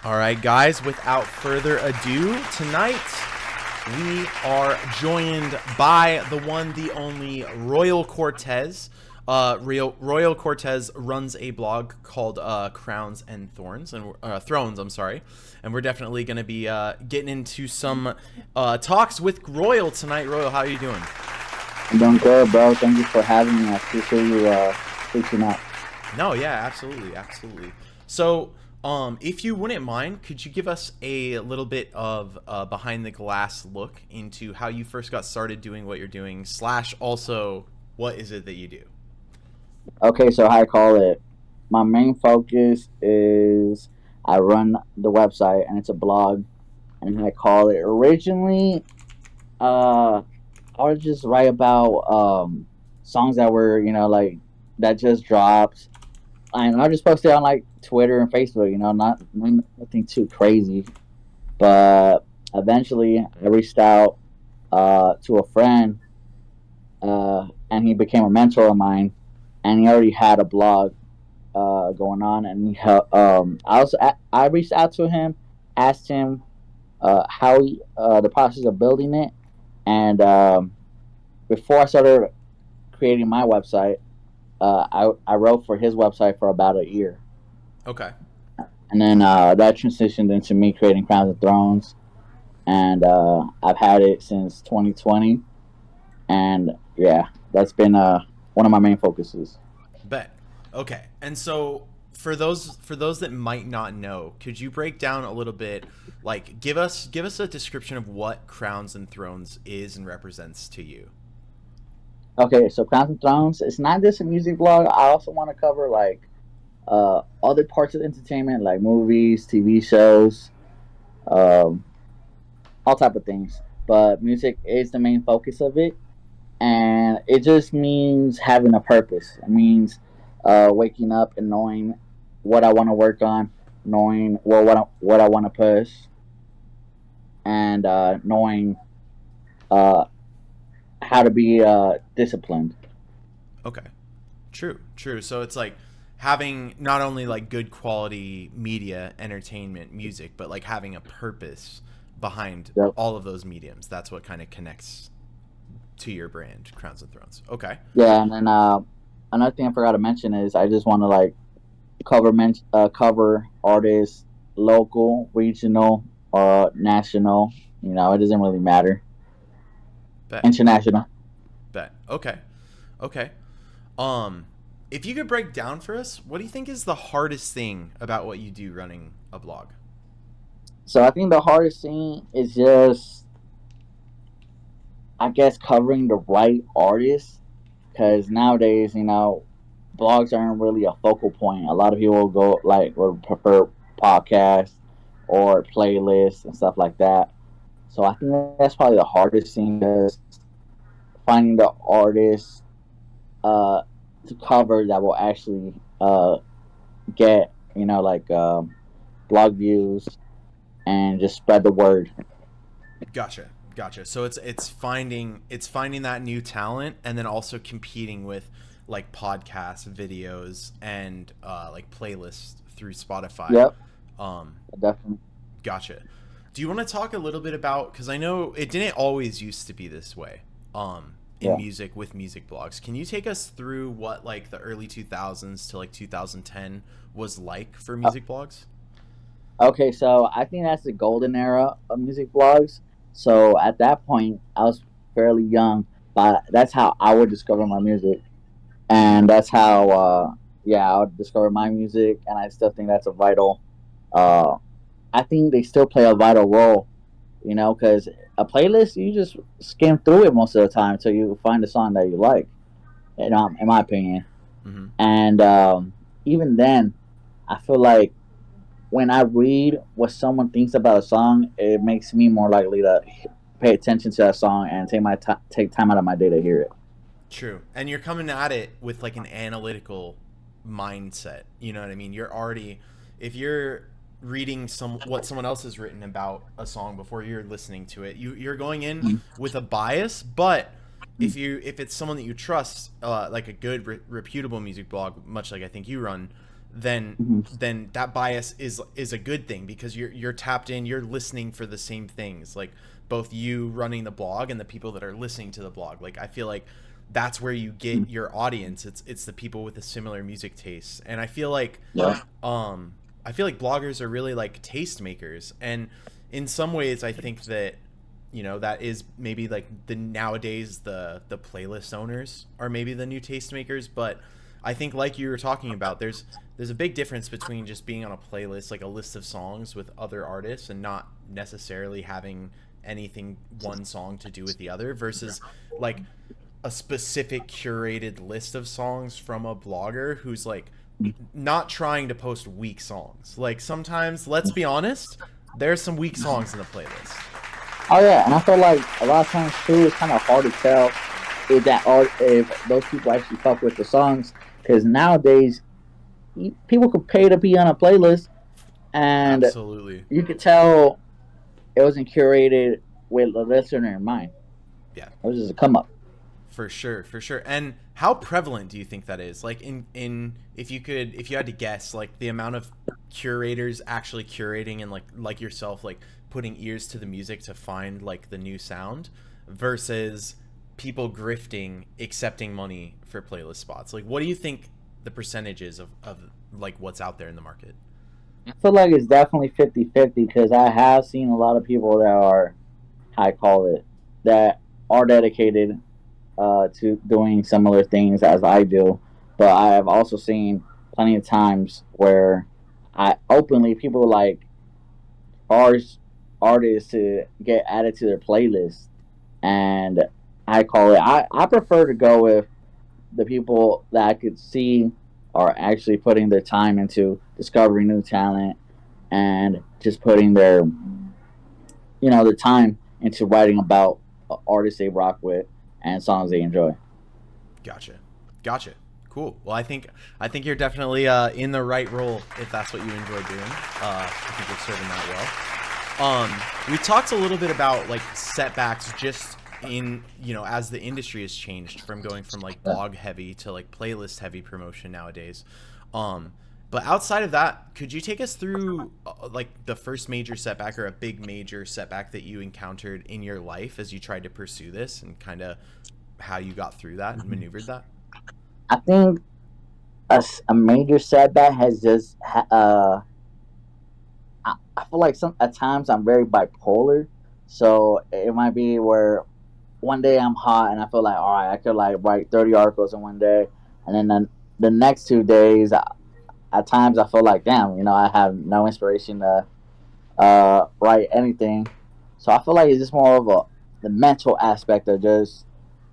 All right, guys, without further ado, tonight we are joined by the one, the only Royal Cortez. Royal Cortez runs a blog called Crowns and Thorns and Thrones. I'm sorry, and we're definitely going to be getting into some talks with Royal tonight. Royal, how are you doing? I'm doing good, bro. Thank you for having me. I appreciate you reaching out. No, yeah, absolutely. So, if you wouldn't mind, could you give us a little bit of behind the glass look into how you first got started doing what you're doing, / also what is it that you do? Okay, so how I call it. My main focus is I run the website and it's a blog, and I call it originally. I would just write about songs that were like that just dropped, and I just post it on like Twitter and Facebook. Not nothing too crazy, but eventually I reached out to a friend, and he became a mentor of mine, and he already had a blog going on, and I reached out to him, asked him how the process of building it, and before I started creating my website, I wrote for his website for about a year, Okay. and then that transitioned into me creating Crowns and Thrones, and I've had it since 2020, and yeah, that's been one of my main focuses. Bet. Okay. And so for those that might not know, could you break down a little bit, like give us a description of what Crowns and Thrones is and represents to you? Okay, so Crowns and Thrones, it's not just a music blog. I also want to cover like other parts of entertainment, like movies, TV shows, um, all type of things. But music is the main focus of it, and it just means having a purpose. It means waking up and knowing what I want to work on, knowing what I want to push, and knowing uh, how to be disciplined. Okay. True. So it's like having not only like good quality media, entertainment, music, but like having a purpose behind Yep. all of those mediums. That's what kind of connects to your brand, Crowns and Thrones. Okay. Yeah, and then another thing I forgot to mention is I just want to like cover artists, local, regional, national. It doesn't really matter. Bet. International. Bet. Okay. Um, if you could break down for us, what do you think is the hardest thing about what you do running a blog? So I think the hardest thing is just, I guess, covering the right artists, because nowadays, blogs aren't really a focal point. A lot of people go like would prefer podcasts or playlists and stuff like that. So I think that's probably the hardest thing is finding the artists uh, to cover that will actually get like blog views and just spread the word. Gotcha. So it's finding that new talent and then also competing with like podcasts, videos, and like playlists through Spotify. Yep, Um, definitely. Gotcha. Do you want to talk a little bit about, because I know it didn't always used to be this way in Yeah. music with music blogs. Can you take us through what like the early 2000s to like 2010 was like for Uh, music blogs? okay, so I think that's the golden era of music blogs. So at that point, I was fairly young, but that's how I would discover my music, and that's how yeah, I would discover my music, and I still think that's a vital. Uh, I think they still play a vital role, because a playlist you just skim through it most of the time until you find a song that you like. In my opinion, Mm-hmm. and even then, I feel like when I read what someone thinks about a song, it makes me more likely to pay attention to that song and take time out of my day to hear it. True. And you're coming at it with like an analytical mindset. You know what I mean? You're already, if you're reading what someone else has written about a song before you're listening to it, you're going in with a bias. But if it's someone that you trust, like a good reputable music blog, much like I think you run, then Mhm. that bias is a good thing, because you're tapped in, you're listening for the same things, like both you running the blog and the people that are listening to the blog. Like I feel like that's where you get your audience. It's the people with a similar music taste. And Yeah. I feel like bloggers are really like tastemakers, and in some ways I think that, you know, that is maybe like the nowadays the playlist owners are maybe the new tastemakers. But I think, like you were talking about, there's a big difference between just being on a playlist, like a list of songs with other artists, and not necessarily having anything one song to do with the other, versus like a specific curated list of songs from a blogger who's like not trying to post weak songs. Like sometimes, let's be honest, there's some weak songs in the playlist. Oh yeah, and I feel like a lot of times too, it's kind of hard to tell if those people actually fuck with the songs, because nowadays people could pay to be on a playlist, and Absolutely. you could tell it wasn't curated with the listener in mind. Yeah. It was just a come up. For sure, for sure. And how prevalent do you think that is? Like in if you had to guess, like the amount of curators actually curating and like yourself, like putting ears to the music to find like the new sound, versus people grifting, accepting money for playlist spots. Like what do you think the percentage is of like what's out there in the market? I feel like it's definitely 50-50, because I have seen a lot of people that are, I call it, that are dedicated to doing similar things as I do. But I have also seen plenty of times where I openly people like artists artists to get added to their playlist, and I call it. I prefer to go with the people that I could see are actually putting their time into discovering new talent, and just putting their time into writing about artists they rock with and songs they enjoy. Gotcha. Gotcha. Cool. Well, I think you're definitely in the right role if that's what you enjoy doing. I think you're serving that well. We talked a little bit about like setbacks, just in, you know, as the industry has changed from going from like blog heavy to like playlist heavy promotion nowadays. Um, but outside of that, could you take us through like the first major setback or a big major setback that you encountered in your life as you tried to pursue this, and kind of how you got through that and maneuvered that? I think a major setback has just I feel like some at times I'm very bipolar, so it might be where one day I'm hot and I feel like, all right, I could like write 30 articles in one day, and then the next 2 days, at times I feel like, damn, I have no inspiration to write anything. So I feel like it's just more of the mental aspect of just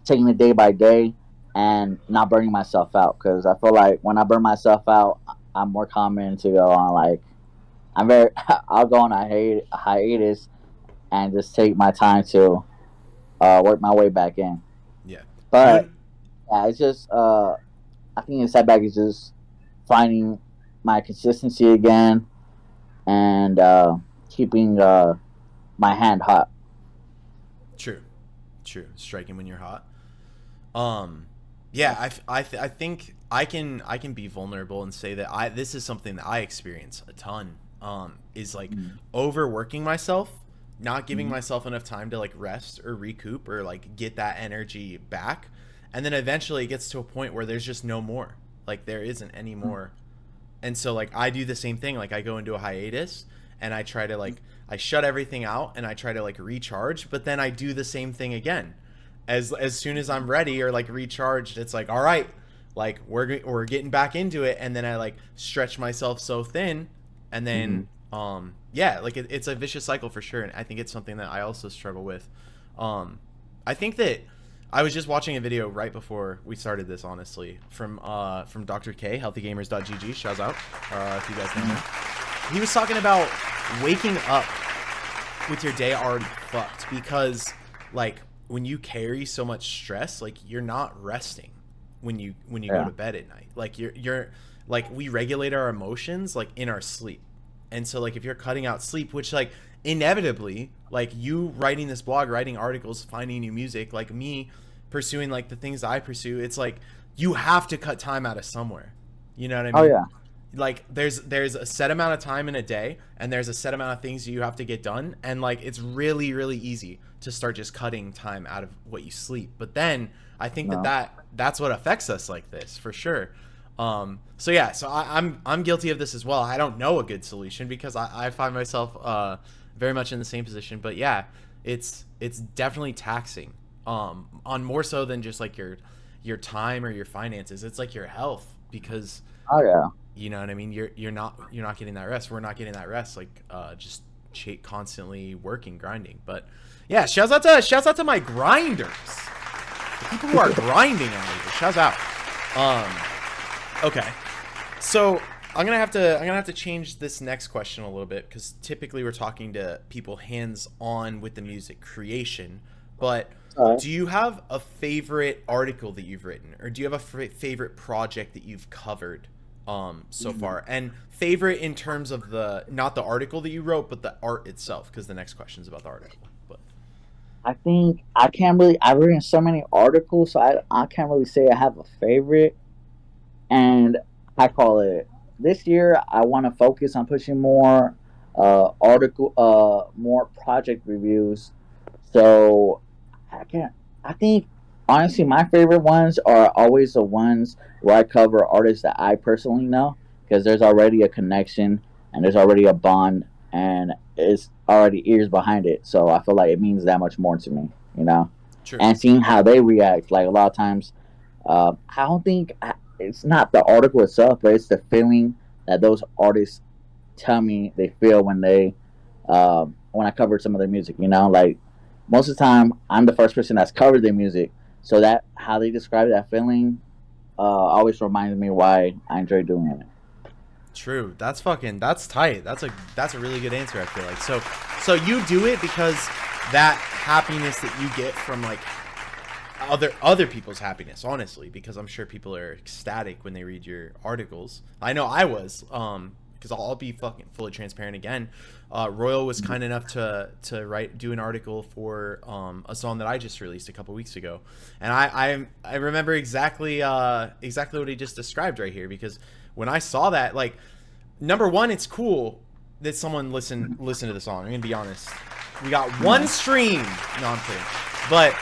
taking it day by day and not burning myself out. Because I feel like when I burn myself out, I'm more common to go on like I'm very. I'll go on a hiatus and just take my time to work my way back in. Yeah. But You yeah, it's just I think the setback is just finding my consistency again, and keeping my hand hot. True. True. Striking when you're hot. Um, yeah, I think I can be vulnerable and say that this is something that I experience a ton. Is like overworking myself, not giving Mm-hmm. myself enough time to like rest or recoup or like get that energy back, and then eventually it gets to a point where there's just no more. Like there isn't any more. And so like I do the same thing. Like I go into a hiatus and I try to like I shut everything out and I try to like recharge, but then I do the same thing again. As soon as I'm ready or like recharged, it's like, all right, like we're getting back into it, and then I like stretch myself so thin, and Mm-hmm. then yeah, like it's a vicious cycle for sure. And I think it's something that I also struggle with. I think that I was just watching a video right before we started this, honestly, from Dr. K, healthygamers.gg. Shouts out if you guys know him. He was talking about waking up with your day already fucked, because like when you carry so much stress, like you're not resting when you go Yeah. to bed at night. Like you're like we regulate our emotions like in our sleep. And so like if you're cutting out sleep, which like inevitably, like you writing this blog, writing articles, finding new music, like me pursuing like the things I pursue, it's like you have to cut time out of somewhere. You know what I Oh mean? yeah. like there's a set amount of time in a day, and there's a set amount of things you have to get done, and like it's really really easy to start just cutting time out of what you sleep. But then I think No. that's what affects us like this for sure. So yeah, so I'm guilty of this as well. I don't know a good solution because I find myself very much in the same position. But yeah, it's definitely taxing, on more so than just like your time or your finances. It's like your health, because Oh yeah. you know what I mean. You're not getting that rest. We're not getting that rest. Like just constantly working, grinding. But yeah, shouts out to my grinders, the people who are grinding out here. Shouts out. Okay, so I'm gonna have to change this next question a little bit, because typically we're talking to people hands on with the music creation. But Alright. do you have a favorite article that you've written, or do you have a favorite project that you've covered so far? And favorite in terms of not the article that you wrote, but the art itself, because the next question is about the article. But I think I can't really. I've written so many articles, so I can't really say I have a favorite. And I call it this year. I want to focus on pushing more more project reviews. So I can't. I think honestly, my favorite ones are always the ones where I cover artists that I personally know, because there's already a connection and there's already a bond, and it's already ears behind it. So I feel like it means that much more to me, you know. true. And seeing how they react, like a lot of times, I don't think it's not the article itself, but it's the feeling that those artists tell me they feel when I covered some of their music. You know, like most of the time, I'm the first person that's covered their music, so that how they describe that feeling always reminds me why I enjoy doing it. True. That's tight. That's a really good answer, I feel like. So you do it because that happiness that you get from like other people's happiness, honestly, because I'm sure people are ecstatic when they read your articles. I know I was, because I'll be fucking fully transparent again. Royal was kind enough to do an article for a song that I just released a couple weeks ago, and I remember exactly what he just described right here, because when I saw that, like, number one, it's cool that someone listened to the song. I'm gonna be honest, we got one stream. No, I'm kidding,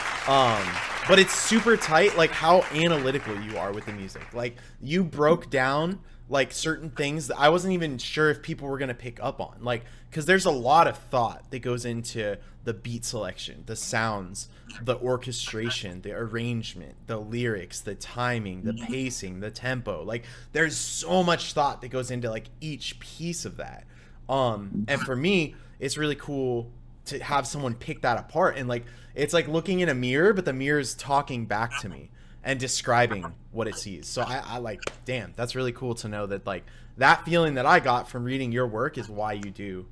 but it's super tight, like how analytical you are with the music. Like you broke down like certain things that I wasn't even sure if people were gonna pick up on, like, because there's a lot of thought that goes into the beat selection, the sounds, the orchestration, the arrangement, the lyrics, the timing, the pacing, the tempo. Like there's so much thought that goes into like each piece of that. And for me, it's really cool to have someone pick that apart, and like it's like looking in a mirror, but the mirror is talking back to me and describing what it sees. So I like, damn, that's really cool to know that like that feeling that I got from reading your work is why you do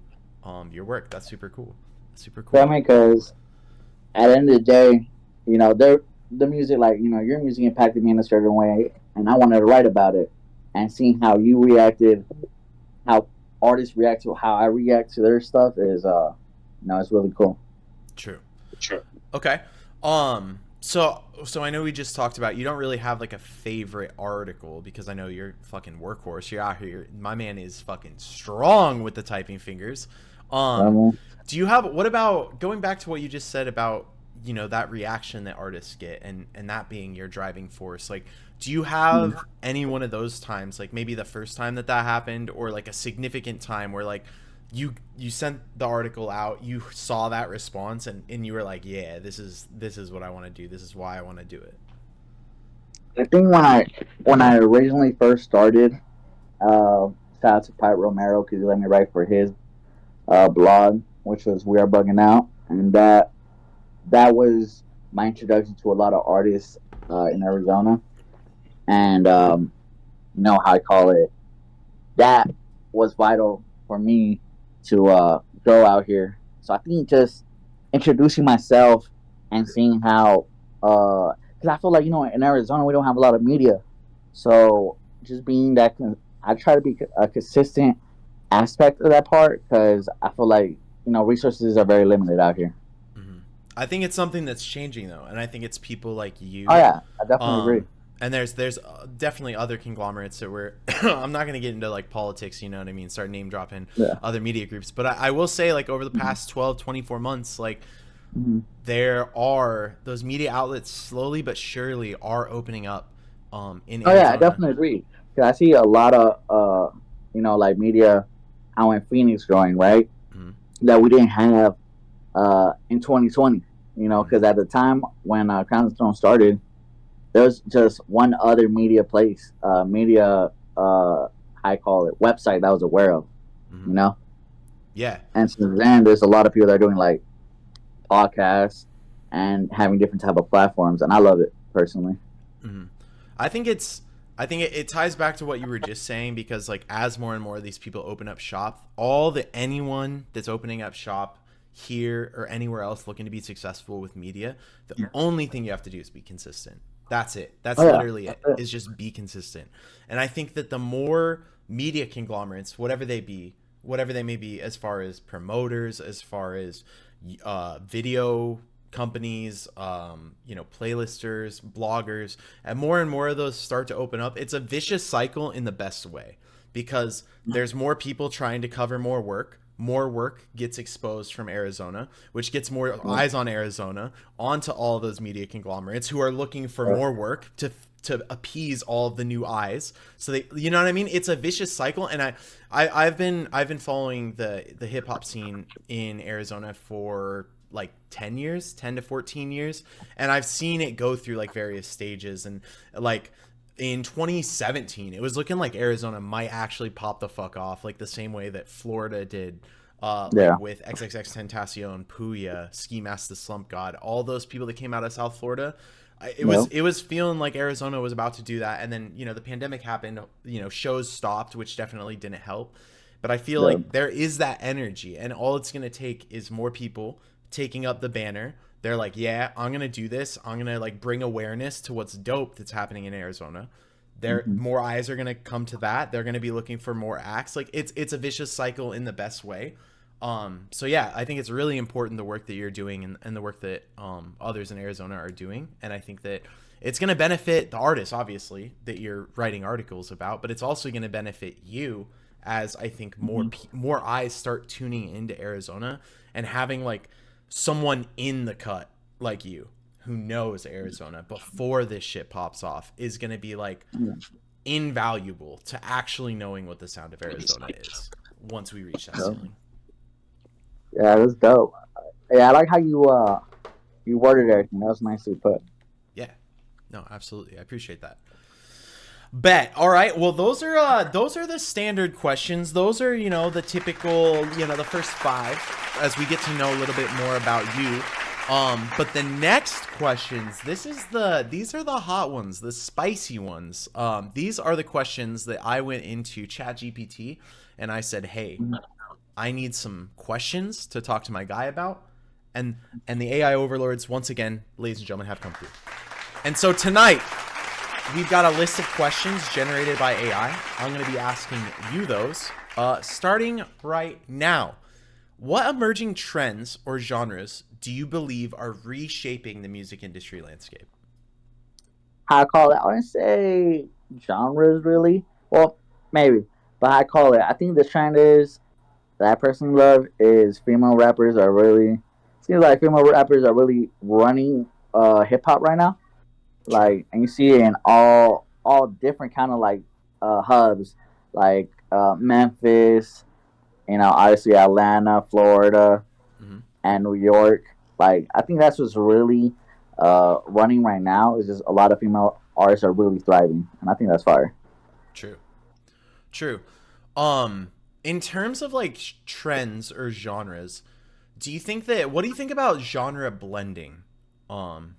your work. That's super cool. Super cool. I mean, because at the end of the day, you know, the music, like, you know, your music impacted me in a certain way, and I wanted to write about it. And seeing how you reacted, how artists react to how I react to their stuff is, you know, it's really cool. True. Sure. Okay. So I know we just talked about you don't really have like a favorite article, because I know you're fucking workhorse. You're out here. My man is fucking strong with the typing fingers. Do you have, what about going back to what you just said about, you know, that reaction that artists get, and that being your driving force? Like, do you have any one of those times, like maybe the first time that happened, or like a significant time where like you sent the article out, you saw that response, and you were like, yeah, this is what I want to do. This is why I want to do it. I think when I originally first started, shout out to Pipe Romero, because he let me write for his blog, which was We Are Bugging Out, and that was my introduction to a lot of artists in Arizona, and you know how I call it, that was vital for me to go out here. So I think just introducing myself and seeing how, because I feel like, you know, in Arizona we don't have a lot of media, so just being that, I try to be a consistent aspect of that part, because I feel like, you know, resources are very limited out here. I think it's something that's changing though, and I think it's people like you. Oh yeah, I definitely agree. And there's definitely other conglomerates that were I'm not going to get into like politics, you know what I mean, start name dropping Yeah. other media groups, but I will say like over the past 12 24 months, like Mm-hmm. there are those media outlets slowly but surely are opening up in Oh yeah, I Arizona. definitely agree. 'Cause I see a lot of like media out in Phoenix growing, right? Mm-hmm. That we didn't have in 2020. Mm-hmm. Because at the time when Crown started, there was just one other media place, media, I call it website that I was aware of. Mm-hmm. You know, Yeah. and since then, there's a lot of people that are doing like podcasts and having different type of platforms, and I love it personally. Mm-hmm. I think it's it ties back to what you were just saying, because like as more and more of these people open up shop, anyone that's opening up shop here or anywhere else looking to be successful with media, the only thing you have to do is be consistent. That's it. Oh That's yeah, literally that's it. it. Is just be consistent. And I think that the more media conglomerates, whatever they may be, as far as promoters, as far as video companies, playlisters, bloggers, and more of those start to open up, it's a vicious cycle in the best way, because there's more people trying to cover more work. More work gets exposed from Arizona, which gets more Yeah, eyes on Arizona onto all those media conglomerates who are looking for yeah, more work to appease all of the new eyes. So they, you know what I mean? It's a vicious cycle, and I've been following the hip hop scene in Arizona for like 10 years, 10 to 14 years, and I've seen it go through like various stages. And like in 2017, it was looking like Arizona might actually pop the fuck off, like the same way that Florida did, yeah. like with XXX Puya, Ski Mask the Slump God, all those people that came out of South Florida. Yeah. It was feeling like Arizona was about to do that, and then the pandemic happened. Shows stopped, which definitely didn't help. But I feel Yeah. like there is that energy, and all it's gonna take is more people taking up the banner. They're like, yeah, I'm gonna do this. I'm gonna like bring awareness to what's dope that's happening in Arizona. There, Mm-hmm. more eyes are gonna come to that. They're gonna be looking for more acts. Like it's a vicious cycle in the best way. So yeah, I think it's really important, the work that you're doing, and the work that others in Arizona are doing. And I think that it's going to benefit the artists, obviously, that you're writing articles about, but it's also going to benefit you, as I think Mm-hmm. more eyes start tuning into Arizona, and having like someone in the cut like you who knows Arizona before this shit pops off is going to be like invaluable to actually knowing what the sound of Arizona is once we reach that Yeah. ceiling. Yeah, that's dope. Yeah, I like how you worded everything. That was nicely put. Yeah. No, absolutely. I appreciate that. Bet. All right. Well, those are the standard questions. Those are, the typical, the first five, as we get to know a little bit more about you. But the next questions, these are the hot ones, the spicy ones. These are the questions that I went into ChatGPT and I said, "Hey, I need some questions to talk to my guy about." And the AI overlords, once again, ladies and gentlemen, have come through. And so tonight, we've got a list of questions generated by AI. I'm going to be asking you those, starting right now. What emerging trends or genres do you believe are reshaping the music industry landscape? How I call it? I wouldn't say genres really. Well, maybe, but I call it. I think the trend is that I personally love is female rappers are really. Seems like female rappers are really running hip hop right now. True. Like, and you see it in all different kind of like hubs, like Memphis, obviously Atlanta, Florida, Hmm. and New York. Like, I think that's what's really running right now. Is just a lot of female artists are really thriving, and I think that's fire. True. True. Um, in terms of like trends or genres, what do you think about genre blending? Um,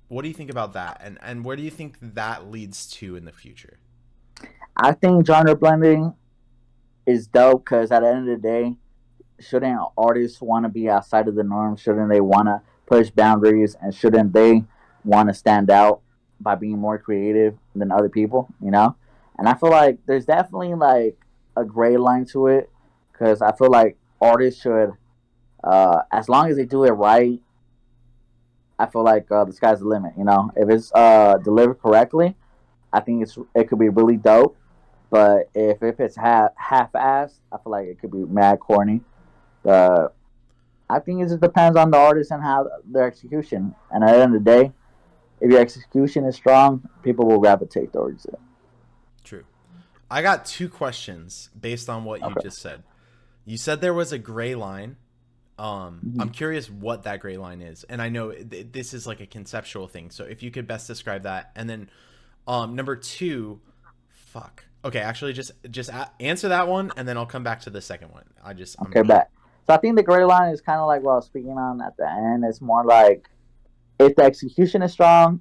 what do you think about that? And where do you think that leads to in the future? I think genre blending is dope because at the end of the day, shouldn't artists want to be outside of the norm? Shouldn't they want to push boundaries and shouldn't they want to stand out by being more creative than other people? And I feel like there's definitely like a gray line to it because I feel like artists should, as long as they do it right, I feel like the sky's the limit. If it's delivered correctly, I think it could be really dope. But if it's half-assed, I feel like it could be mad corny. Uh, I think it just depends on the artist and how their execution. And at the end of the day, if your execution is strong, people will gravitate towards it. True. I got two questions based on what you Okay. just said. You said there was a gray line. Mhm. I'm curious what that gray line is, and I know this is like a conceptual thing. So if you could best describe that, and then number two, fuck. Okay, actually, just answer that one, and then I'll come back to the second one. I'm Okay, back. So I think the gray line is kind of like what I was speaking on at the end. It's more like if the execution is strong,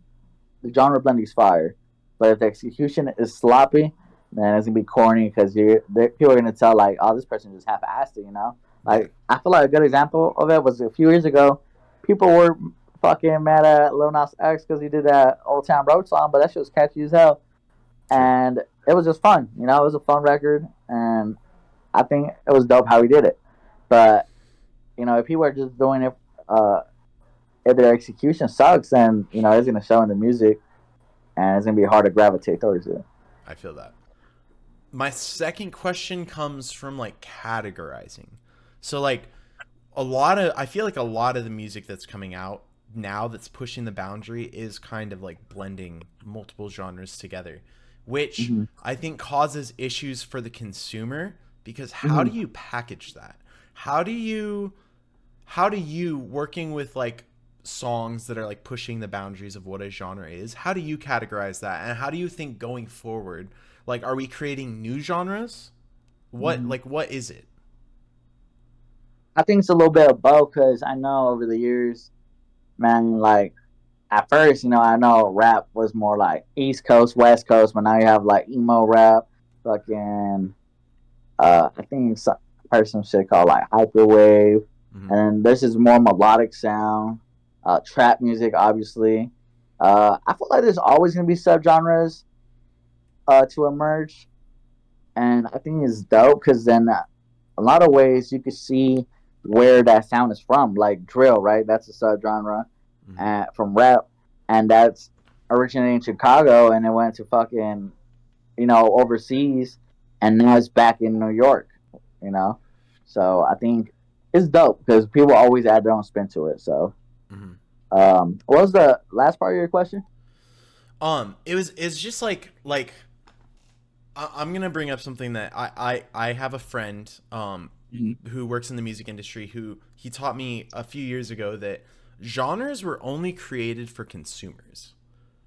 the genre blending is fire. But if the execution is sloppy, then it's gonna be corny because people are gonna tell like, oh, this person just half-assed it, you know. yeah, Like I feel like a good example of it was a few years ago. People were fucking mad at Lil Nas X because he did that Old Town Road song, but that shit was catchy as hell, true. and it was just fun, you know. It was a fun record, and I think it was dope how he did it. But you know, if people are just doing it, uh, if their execution sucks, then you know it's gonna show in the music, and it's gonna be hard to gravitate towards it. I feel that. My second question comes from like categorizing. So like I feel like a lot of the music that's coming out now that's pushing the boundary is kind of like blending multiple genres together, which Mm-hmm. I think causes issues for the consumer because how do Mm-hmm. you package that? How do you how do you working with like songs that are like pushing the boundaries of what a genre is, how do you categorize that, and how do you think going forward, like, are we creating new genres? What, Mm-hmm. like, what is it? I think it's a little bit of both because I know over the years, man, like at first, you know, I know rap was more like East Coast, West Coast, but now you have like emo rap, fucking, I think some heard some shit called like hyperwave, Mm-hmm. and then this is more melodic sound, trap music, obviously. I feel like there's always gonna be subgenres to emerge, and I think it's dope because then a lot of ways you could see where that sound is from, like drill, right? That's a subgenre Mm-hmm. from rap, and that's originated in Chicago, and it went to fucking overseas, and now it's back in New York. You know, so I think it's dope because people always add their own spin to it. So, Mm-hmm. what was the last part of your question? It's just I'm gonna bring up something that I have a friend Mhm. who works in the music industry who he taught me a few years ago that genres were only created for consumers.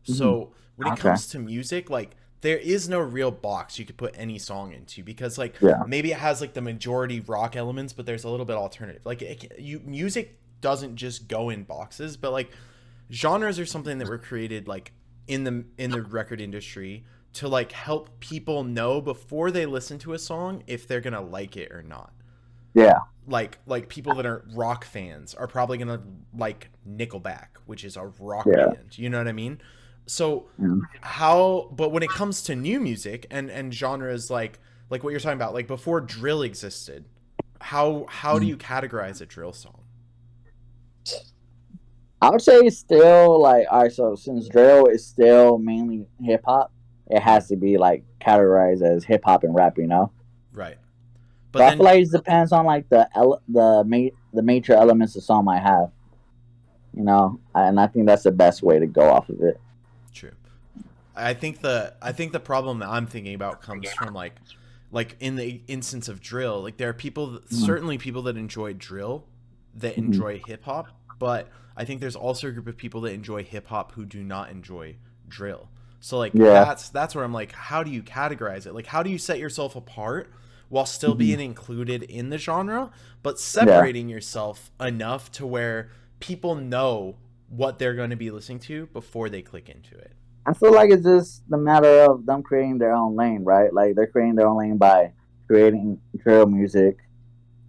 Mhm. So when it Okay. comes to music, like there is no real box you could put any song into because like Yeah. maybe it has like the majority rock elements, but there's a little bit alternative. Like music doesn't just go in boxes, but like genres are something that were created like in the record industry to like help people know before they listen to a song if they're gonna like it or not. Yeah. Like people that are rock fans are probably gonna like Nickelback, which is a rock Yeah. band. You know what I mean? So Mhm. how but when it comes to new music and genres like what you're talking about, like before drill existed, how do you categorize a drill song? I would say it's still like all right. So since drill is still mainly hip hop, it Mm-hmm. has to be like categorized as hip hop and rap. You know. Right. So But I feel then like it depends on like the major elements the song might have. You know, and I think that's the best way to go off of it. true. I think the problem that I'm thinking about comes from like in the instance of drill, like there are Mm-hmm. certainly people that enjoy drill that Mm-hmm. enjoy hip hop, but I think there's also a group of people that enjoy hip hop who do not enjoy drill. So like Yeah. that's where I'm like, how do you categorize it? Like how do you set yourself apart while still Mm-hmm. being included in the genre, but Yeah. separating yourself enough to where people know what they're going to be listening to before they click into it. I feel like it's just the matter of them creating their own lane, right? Like they're creating their own lane by creating drill music,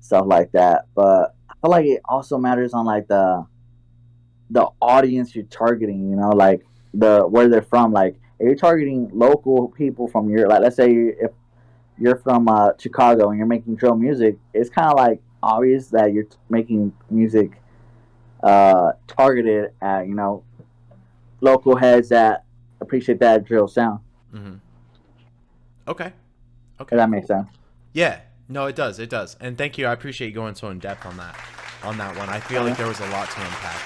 stuff like that. But I feel like it also matters on like the audience you're targeting. You know, like the where they're from. Like if you're targeting local people from your like, let's say if you're from Chicago and you're making drill music, it's kind of like obvious that you're making music targeted at local heads that appreciate that drill sound. Mm-hmm. Okay. If Okay. that makes Cool. sense. Yeah. No, it does. It does. And thank you. I appreciate you going so in depth on that one. I feel like Okay. there was a lot to unpack.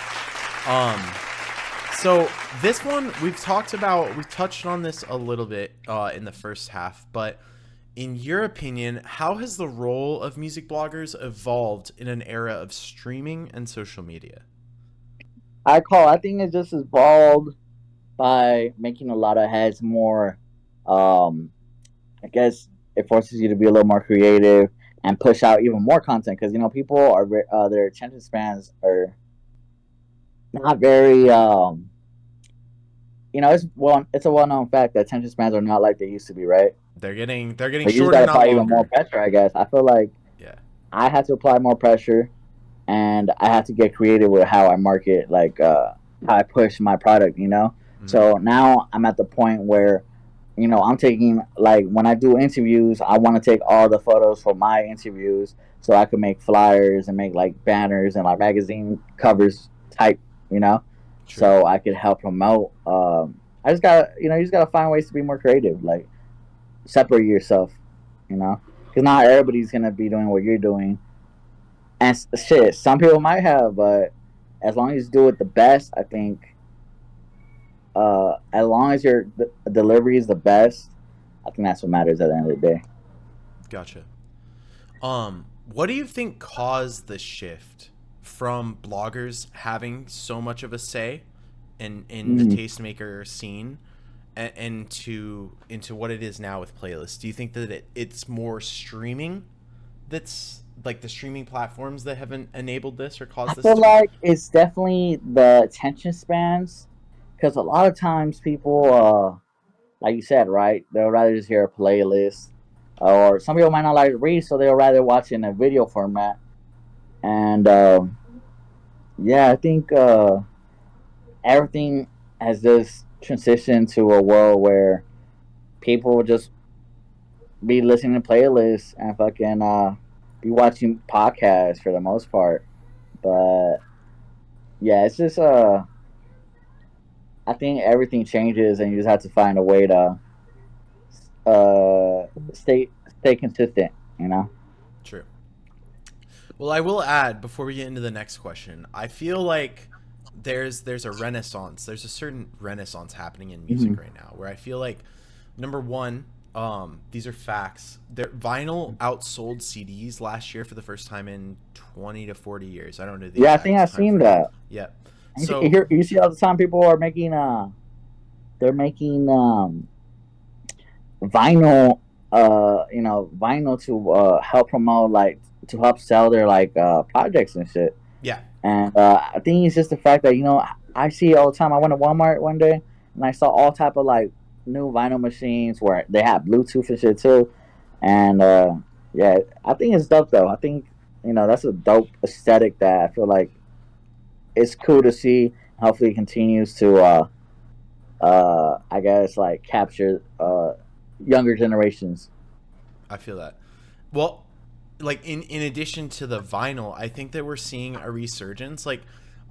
So this one we've talked about. We've touched on this a little bit in the first half, but in your opinion, how has the role of music bloggers evolved in an era of streaming and social media? I think it just evolved by making a lot of heads more. Um, I guess it forces you to be a little more creative and push out even more content because people are their attention spans are not very. It's a well known fact that attention spans are not like they used to be, right? They're getting But you just shorter, got to not apply even more longer. pressure, I guess. I feel like Yeah. I had to apply more pressure, and I had to get creative with how I market, like how I push my product. Mm-hmm. So now I'm at the point where I'm taking, like, when I do interviews, I want to take all the photos for my interviews so I can make flyers and make like banners and like magazine covers type, you know, True. so I could help promote. I just got to, you just got to find ways to be more creative, like separate yourself, because not everybody's going to be doing what you're doing. And shit, some people might have, but as long as you do it the best, I think, as long as your delivery is the best, I think that's what matters at the end of the day. Gotcha. What do you think caused the shift from bloggers having so much of a say in the Mm. tastemaker scene into what it is now with playlists? Do you think that it's more streaming that's like the streaming platforms that haven't enabled this or I caused this feel to? like it's definitely the attention spans, because a lot of times people, like you said, right, they'll rather just hear a playlist, or some people might not like to read, so they'll rather watch in a video format. And yeah, I think everything has just transitioned to a world where people will just be listening to playlists and fucking be watching podcasts for the most part. But yeah, it's just I think everything changes, and you just have to find a way to uh stay consistent. You know. True. Well, I will add before we get into the next question. I feel like there's a renaissance. There's a certain renaissance happening in Hmm. music right now where I feel like number one, these are facts. Vinyl outsold CDs last year for the first time in 20 to 40 years. I don't know the Yeah, I think exact I've time seen frame. that. Yeah. You So hear, you see all the time people are making they're making vinyl vinyl to help promote, like, to help sell their, like, projects and shit. yeah, And I think it's just the fact that I see it all the time. I went to Walmart one day and I saw all type of, like, new vinyl machines where they have Bluetooth and shit too. And yeah, I think it's dope though. I think that's a dope aesthetic that I feel like it's cool to see. Hopefully, it continues to I guess, like, capture younger generations. I feel that. Well, like in addition to the vinyl, I think that we're seeing a resurgence. Like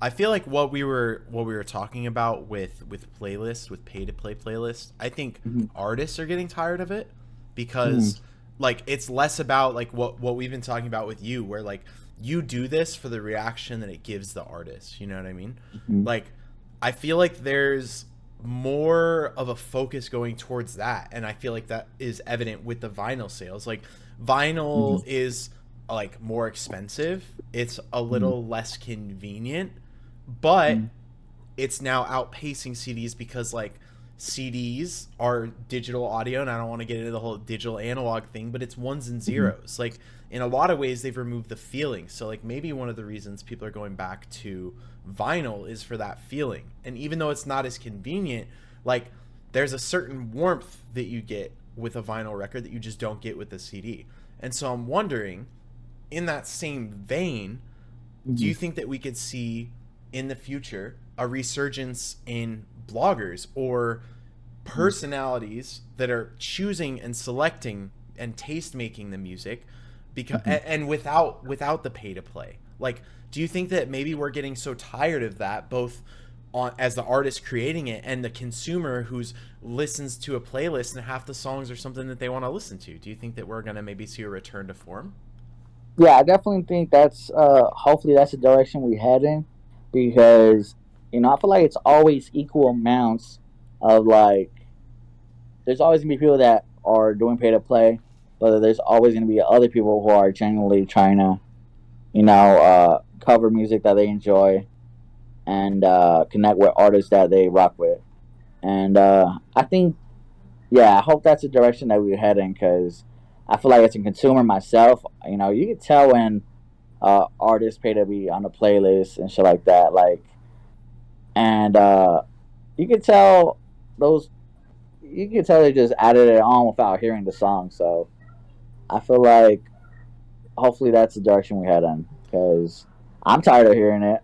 I feel like what we were talking about with playlists, with pay to play playlists, I think Mm-hmm. artists are getting tired of it Mm-hmm. because like it's less about like what we've been talking about with you where like you do this for the reaction that it gives the artist, you know what I mean? Mm-hmm. Like I feel like there's more of a focus going towards that, and I feel like that is evident with the vinyl sales. Like vinyl is like more expensive, it's a Mm-hmm. little less convenient, but Mm-hmm. it's now outpacing CDs because like CDs are digital audio, and I don't want to get into the whole digital analog thing, but it's ones and Mm-hmm. zeros. Like in a lot of ways, they've removed the feeling. So like maybe one of the reasons people are going back to vinyl is for that feeling. And even though it's not as convenient, like there's a certain warmth that you get with a vinyl record that you just don't get with the CD. And so I'm wondering, in that same vein, do Mm-hmm. you think that we could see in the future a resurgence in bloggers or personalities that are choosing and selecting and taste making the music because Mm-hmm. and without the pay to play? Like do you think that maybe we're getting so tired of that, both on as the artist creating it, and the consumer who's listens to a playlist and half the songs are something that they want to listen to. Do you think that we're gonna maybe see a return to form? Yeah, I definitely think that's hopefully that's the direction we head in, because I feel like it's always equal amounts of like there's always gonna be people that are doing pay to play, but there's always gonna be other people who are genuinely trying to cover music that they enjoy and connect with artists that they rock with. And I think, yeah, I hope that's the direction that we're heading, because I feel like as a consumer myself, you can tell when artists pay to be on the playlist and shit like that. Like, and you can tell those, you can tell they just added it on without hearing the song. So I feel like hopefully that's the direction we head in, because I'm tired of hearing it.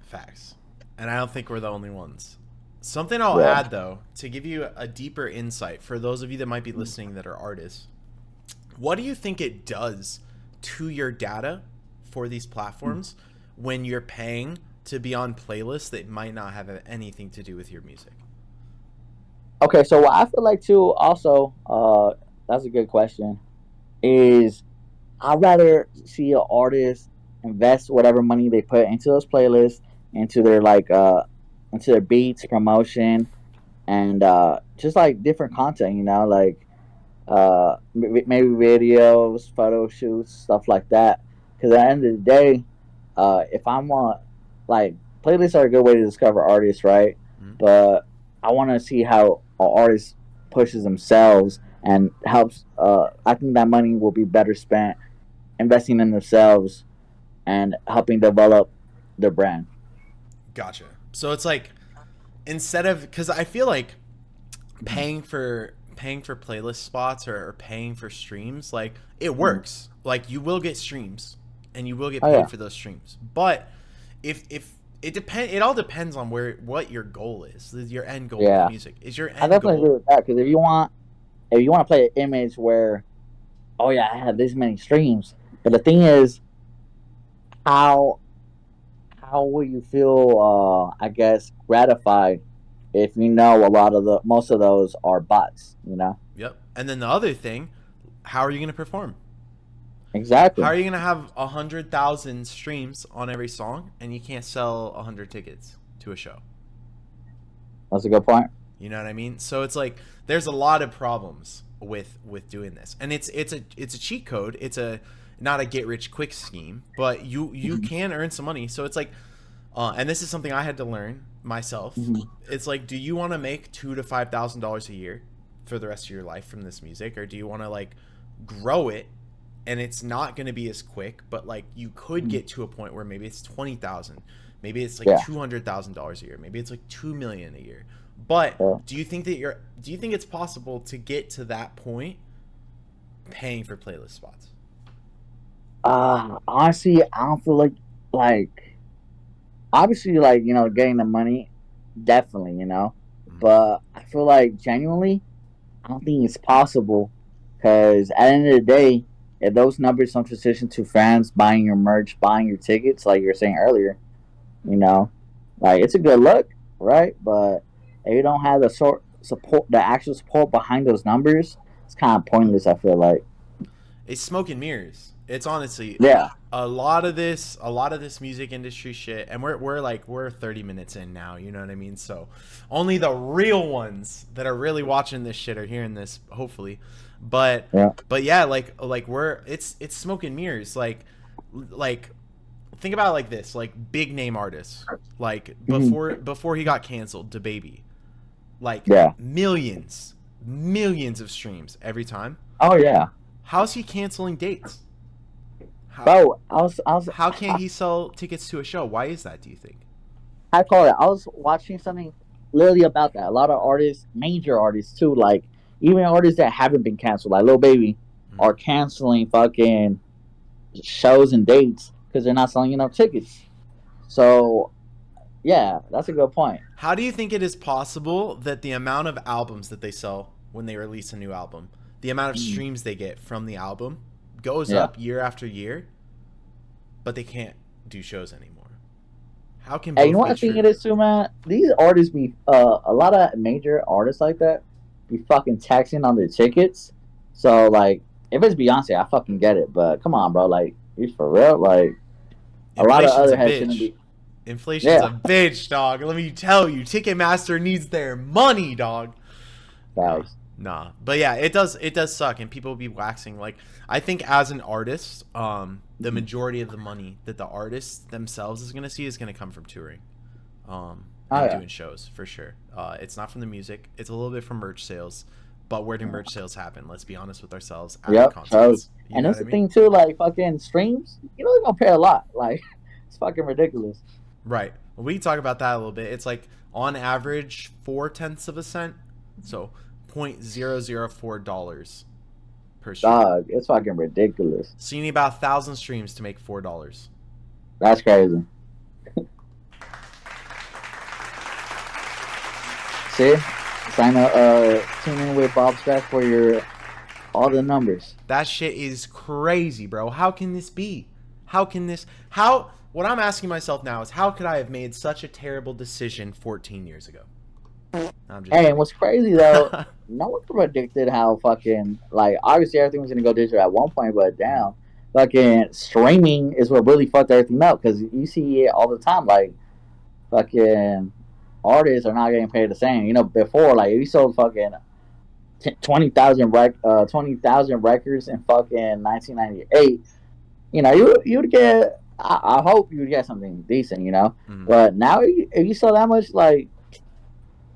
Facts. And I don't think we're the only ones. Something I'll Yeah. add, though, to give you a deeper insight for those of you that might be listening that are artists. What do you think it does to your data for these platforms when you're paying to be on playlists that might not have anything to do with your music? Okay, so what I feel like too, also, that's a good question. Is I'd rather see an artist invest whatever money they put into those playlists, into their into their beats, promotion, and just like different content. Like maybe videos, photo shoots, stuff like that. Because at the end of the day, if I'm on, like, playlists are a good way to discover artists, right? Mm-hmm. But I want to see how an artist pushes themselves and helps. I think that money will be better spent investing in themselves and helping develop their brand. Gotcha. So it's like, instead of, because I feel like paying for playlist spots, or paying for streams, like, it works. Like, you will get streams and you will get Oh paid yeah, for those streams. But if it all depends on what your goal is. Your end goal with yeah. music is your I end definitely agree goal. with that, because if you want to play an image where, oh yeah, I have this many streams, but the thing is, how how will you feel? I guess gratified if you know a lot of the most of those are bots. Yep. And then the other thing, how are you going to perform? How Exactly. are you going to have 100,000 streams on every song and you can't sell 100 tickets to a show? That's a good point. You know what I mean? So it's like, there's a lot of problems with doing this, and it's a cheat code. It's a not a get rich quick scheme, but you Mhm. can earn some money. So it's like, and this is something I had to learn myself. Mhm. It's like, do you want to make $2,000 to $5,000 a year for the rest of your life from this music, or do you want to, like, grow it? And it's not going to be as quick, but, like, you could Mhm. get to a point where maybe it's 20,000, maybe it's like Yeah. $200,000 a year, maybe it's like 2 million a year. But Yeah. do you think it's possible to get to that point paying for playlist spots? Honestly, I don't feel like obviously, like, getting the money, definitely, Mm-hmm. but I feel like genuinely, I don't think it's possible, because at the end of the day, if those numbers don't transition to fans buying your merch, buying your tickets, like you were saying earlier, you know, like, it's a good look, right? But if you don't have the sort support, the actual support behind those numbers, it's kind of pointless. I feel like, It's smoke and mirrors. It's honestly yeah, a lot of this music industry shit, and we're 30 minutes in now, you know what I mean? So only the real ones that are really watching this shit are hearing this, hopefully. But yeah, but yeah, like we're it's smoke and mirrors. Like think about it like this, like, big name artists, like, hmm, before he got canceled, DaBaby, like, yeah. millions of streams every time. Oh yeah, How's he canceling dates? How bro. I was, how can't he sell tickets to a show? Why is that, do you think? I call it. I was watching something literally about that. A lot of artists, major artists too, like even artists that haven't been canceled, like Lil Baby, are Mm. canceling fucking shows and dates because they're not selling enough tickets. So yeah, that's a good point. How do you think it is possible that the amount of albums that they sell when they release a new album, the amount of Mm, streams they get from the album, goes yeah. up year after year, but they can't do shows anymore? How can Hey, you both know be what I think true? it is too, man? These artists be a lot of major artists like that be fucking taxing on their tickets. So like, if it's Beyonce, I fucking get it. But come on, bro, like, you for real? Like, a lot of Inflation's other a heads shouldn't bitch. be. Inflation's a Yeah, bitch, dog. Let me tell you, Ticketmaster needs their money, dog. Nah, guys. nah. But yeah, it does suck, and people be waxing. Like, I think as an artist, the majority of the money that the artists themselves is gonna see is gonna come from touring, Oh and yeah. doing shows for sure. It's not from the music. It's a little bit from merch sales, but where do merch sales happen? Let's be honest with ourselves at the Yep. So, concerts. You and know that's what I the mean? thing too. Like fucking streams, you know they're gonna pay a lot. Like it's fucking ridiculous. Right. Well, we can talk about that a little bit. It's like on average 4/10 of a cent, so $0.004 per stream. Dog, it's fucking ridiculous. So you need about 1,000 streams to make $4. That's crazy. See, sign up. Tune in with bobstract for your all the numbers. That shit is crazy, bro. How can this be? How can this? How? What I'm asking myself now is how could I have made such a terrible decision 14 years ago? I'm just Hey, and kidding. what's crazy though, no one predicted how fucking like obviously everything was gonna go digital at one point, but Mhm. damn, fucking streaming is what really fucked everything up because you see it all the time. Like fucking artists are not getting paid the same. You know, before like if you sold fucking 20,000 records in fucking 1998. You know, you'd get. I hope you'd get something decent. You know, Mhm. but now if you sell that much, like,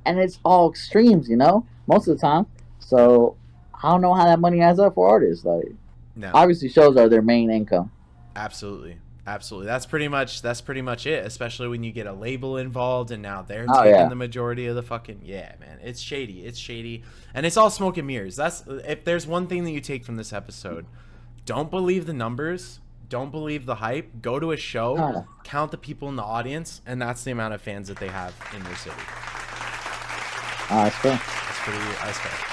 and it's all extremes. You know, most of the time. Yep. So I don't know how that money adds up for artists. Like, No. obviously, shows are their main income. Absolutely. Absolutely. That's pretty much it, especially when you get a label involved and now they're Oh taking yeah. the majority of the fucking yeah, man. It's shady. It's shady. And it's all smoke and mirrors. That's if there's one thing that you take from this episode, don't believe the numbers, don't believe the hype. Go to a show, Oh, count the people in the audience, and that's the amount of fans that they have in your city. that's cool. That's fair.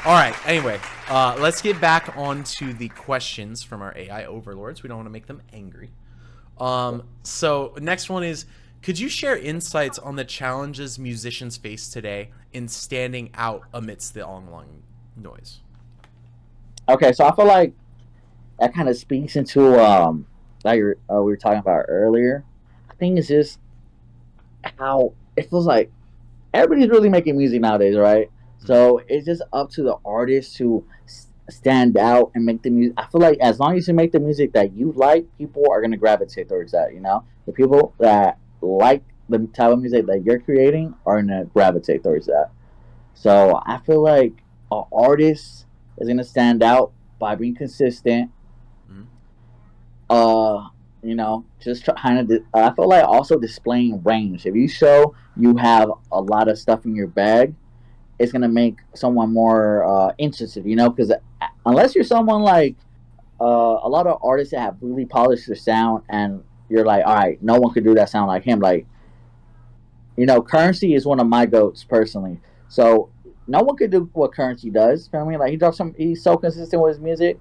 All right. Anyway, let's get back onto the questions from our AI overlords. We don't want to make them angry. So next one is, could you share insights on the challenges musicians face today in standing out amidst the online noise? Okay, so I feel like that kind of speaks into like we were talking about earlier. I think it's just how it feels like everybody's really making music nowadays, right? Mhm. So it's just up to the artist to stand out and make the music. I feel like as long as you make the music that you like, people are gonna gravitate towards that. You know, the people that like the type of music that you're creating are gonna gravitate towards that. So I feel like an artist is gonna stand out by being consistent. Mhm. uh you know, just trying to I feel like also displaying range. If you show you have a lot of stuff in your bag, it's gonna make someone more interested, you know, because unless you're someone like a lot of artists that have really polished their sound and you're like, all right, no one could do that sound like him. Like, you know, Currency is one of my goats personally. So no one could do what Currency does. Feel me? Like he drops some, he's so consistent with his music,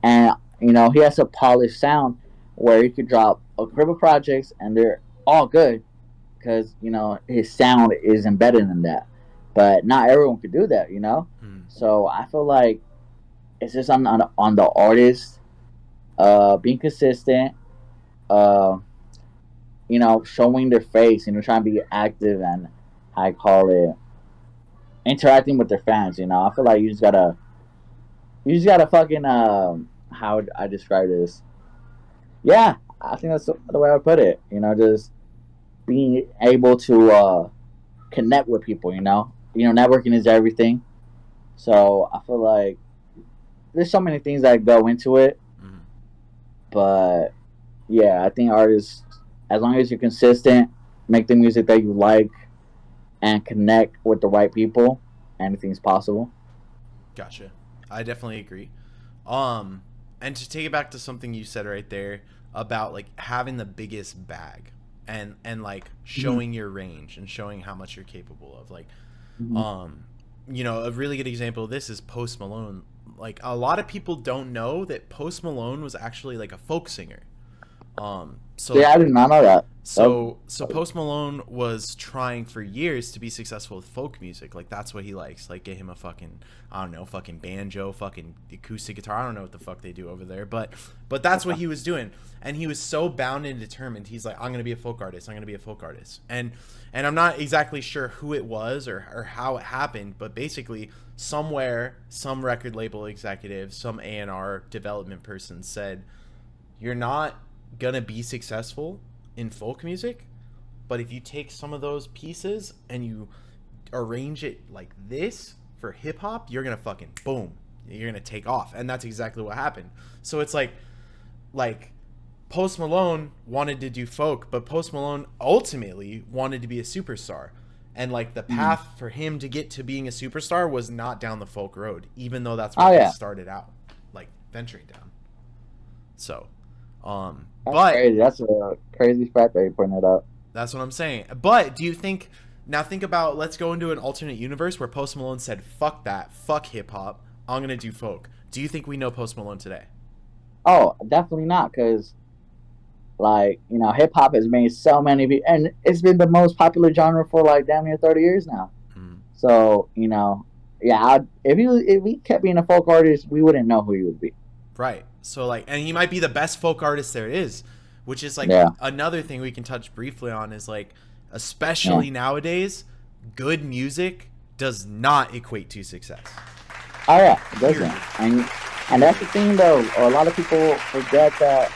and you know he has a polished sound where he could drop a group of projects and they're all good because you know his sound is embedded in that. But not everyone could do that, you know. Mhm. So I feel like it's just on the artist, being consistent, uh, you know, showing their face, you know, trying to be active and I call it interacting with their fans. You know, I feel like you just gotta fucking how would I describe this? Yeah, I think that's the way I would put it. You know, just being able to connect with people. You know, networking is everything. So I feel like there's so many things that go into it, Mhm. but yeah, I think artists, as long as you're consistent, make the music that you like, and connect with the right people, anything's possible. Gotcha. I definitely agree. Um, and to take it back to something you said right there about like having the biggest bag and like Mm-hmm. showing your range and showing how much you're capable of. Like, Mm-hmm. um, a really good example of this is Post Malone. Like a lot of people don't know that Post Malone was actually like a folk singer. So Yeah, like I did not know that. Yep. So Post Malone was trying for years to be successful with folk music. Like that's what he likes. Like get him a fucking, I don't know, fucking banjo, fucking acoustic guitar. I don't know what the fuck they do over there, but that's what he was doing. And he was so bound and determined. He's like, I'm gonna be a folk artist. I'm gonna be a folk artist. And I'm not exactly sure who it was or how it happened, but basically somewhere, some record label executive, some A&R development person said, you're not gonna be successful in folk music, but if you take some of those pieces and you arrange it like this for hip hop, you're gonna fucking boom, you're gonna take off. And that's exactly what happened. So it's like Post Malone wanted to do folk, but Post Malone ultimately wanted to be a superstar. And like the path for him to get to being a superstar was not down the folk road, even though that's what he started out like venturing down. So That's crazy. That's a crazy fact that you're putting it up. that's what I'm saying. But do you think now think about let's go into an alternate universe where Post Malone said, fuck that, fuck hip hop, I'm gonna do folk. Do you think we know Post Malone today? Oh, definitely not, because like hip hop has made so many, and it's been the most popular genre for like damn near 30 years now. So yeah, if he kept being a folk artist, we wouldn't know who he would be. Right. So like, and he might be the best folk artist there is, which is like another thing we can touch briefly on is like, especially nowadays, good music does not equate to success. Oh yeah, it doesn't. And that's the thing though. A lot of people forget that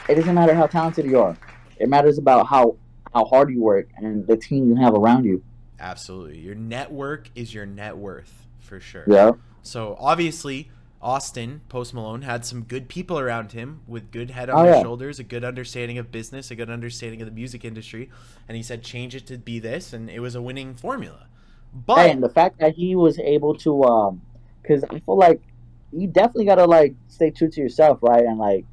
it doesn't matter how talented you are. It matters about how hard you work and the team you have around you. Absolutely. Your network is your net worth for sure. Yeah. So obviously Austin, Post Malone, had some good people around him with good head on their shoulders, a good understanding of business, a good understanding of the music industry. And he said, change it to be this. And it was a winning formula. But and the fact that he was able to, because I feel like you definitely got to like stay true to yourself, right? And like,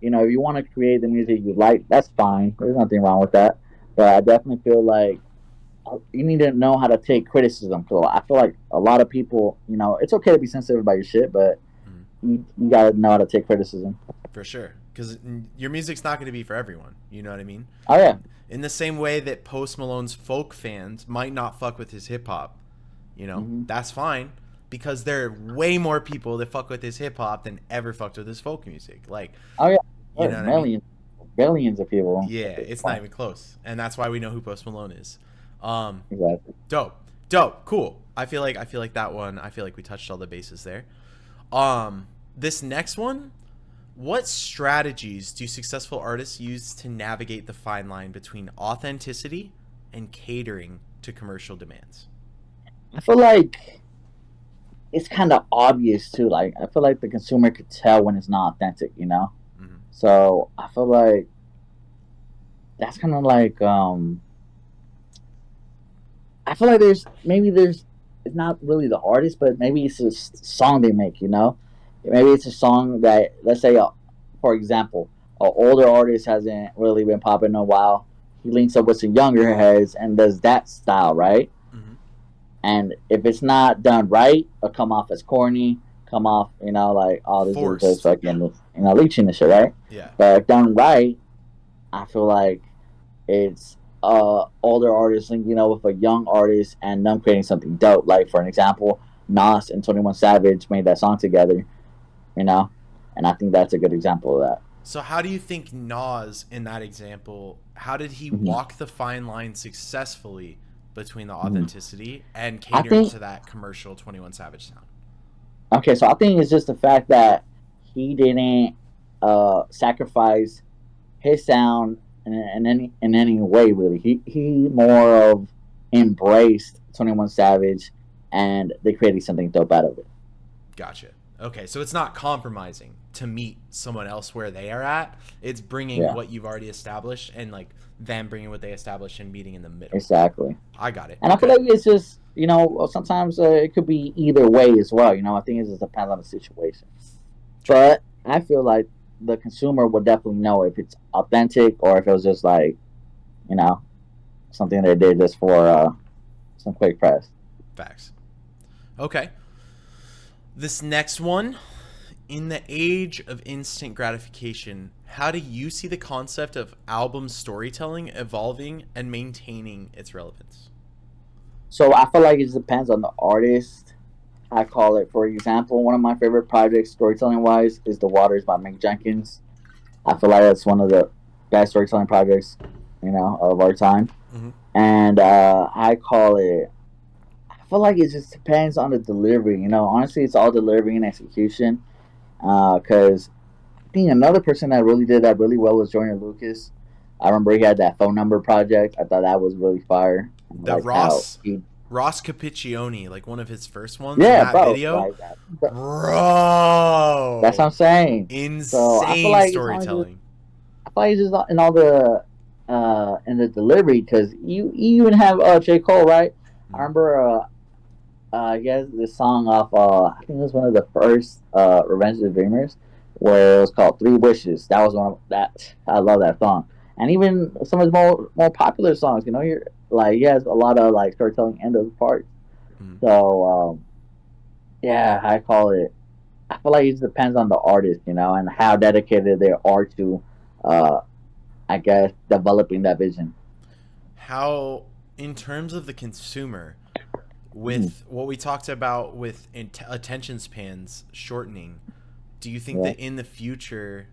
if you want to create the music you like, that's fine. There's nothing wrong with that. But I definitely feel like you need to know how to take criticism. So I feel like a lot of people, it's okay to be sensitive about your shit, but you got to know how to take criticism. For sure. Because your music's not going to be for everyone. You know what I mean? Oh, yeah. In the same way that Post Malone's folk fans might not fuck with his hip hop, that's fine. Because there are way more people that fuck with his hip hop than ever fucked with his folk music. Like, oh yeah, you know millions, billions of people. Yeah, it's not even close, and that's why we know who Post Malone is. Exactly. Dope, cool. I feel like that one. I feel like we touched all the bases there. This next one, what strategies do successful artists use to navigate the fine line between authenticity and catering to commercial demands? I feel like it's kind of obvious too. Like I feel like the consumer could tell when it's not authentic, So I feel like that's kind of like I feel like there's it's not really the artist, but maybe it's a song they make. Maybe it's a song that, let's say, for example, an older artist hasn't really been popping in a while. He links up with some younger heads and does that style, right? And if it's not done right, it'll come off as corny, come off, like, oh, this Forced. is just fucking, leeching the shit, right? Yeah. But if done right, I feel like it's older artist linking up with a young artist and them creating something dope. Like, for an example, Nas and 21 Savage made that song together, and I think that's a good example of that. So how do you think Nas, in that example, how did he walk the fine line successfully between the authenticity and catering to that commercial 21 Savage sound? Okay, so I think it's just the fact that he didn't sacrifice his sound in any way, really. He more of embraced 21 Savage, and they created something dope out of it. Gotcha. Okay, so it's not compromising to meet someone else where they are at. It's bringing what you've already established and like them bringing what they established and meeting in the middle. Exactly. I got it. And okay. I feel like it's just, sometimes it could be either way as well. I think it just depends on the situation. But I feel like the consumer would definitely know if it's authentic or if it was just like, something they did just for some quick press. Facts. Okay. This next one in the age of instant gratification, how do you see the concept of album storytelling evolving and maintaining its relevance? So I feel like it just depends on the artist. I call it, for example, one of my favorite projects, storytelling wise, is The Waters by Mick Jenkins. I feel like that's one of the best storytelling projects, of our time. Mm-hmm. And I call it. I feel like it just depends on the delivery. Honestly, it's all delivery and execution. Because I think another person that really did that really well was Jordan Lucas. I remember he had that phone number project. I thought that was really fire. And The like how Ross Capiccioni, like one of his first ones in yeah, that bro, video. like that. That's what Bro, I'm saying. So I feel insane like it's only just storytelling. I feel like it's just in all the in the delivery because you even have J Cole, right? I Mm. remember he has this song off I think it was one of the first Revenge of the Dreamers where it was called Three Wishes. That was one of that I love that song. And even some of his more popular songs, you're like he has a lot of like storytelling in those parts. Mm. So yeah, I call it. I feel like it depends on the artist, and how dedicated they are to, uh, I guess, developing that vision. How, in terms of the consumer, Mhm. with what we talked about with attention spans shortening, do you think Yeah, that in the future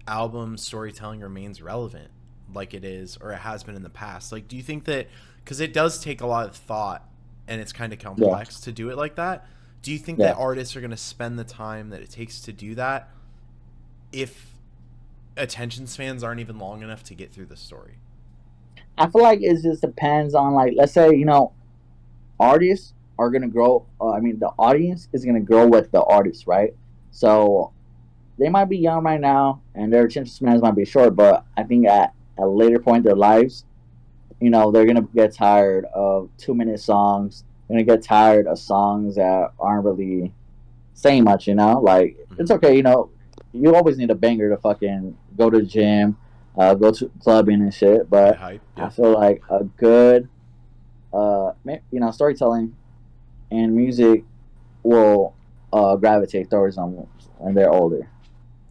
album storytelling remains relevant like it is or it has been in the past? Like, do you think that, because it does take a lot of thought and it's kind of yeah, complex to do it like that, do you think that yeah. artists are going to spend the time that it takes to do that if attention spans aren't even long enough to get through the story? I feel like it just depends on like, let's say, artists are gonna grow. I mean, the audience is gonna grow with the artist, right? So they might be young right now, and their attention spans might be short, but I think at a later point in their lives, they're gonna get tired of 2 minute songs. They're gonna get tired of songs that aren't really saying much. Like Mm-hmm. it's okay. You always need a banger to fucking go to the gym, go to clubbing and shit. Get But hype. I Yeah. feel like a good, storytelling and music will gravitate towards them when they're older.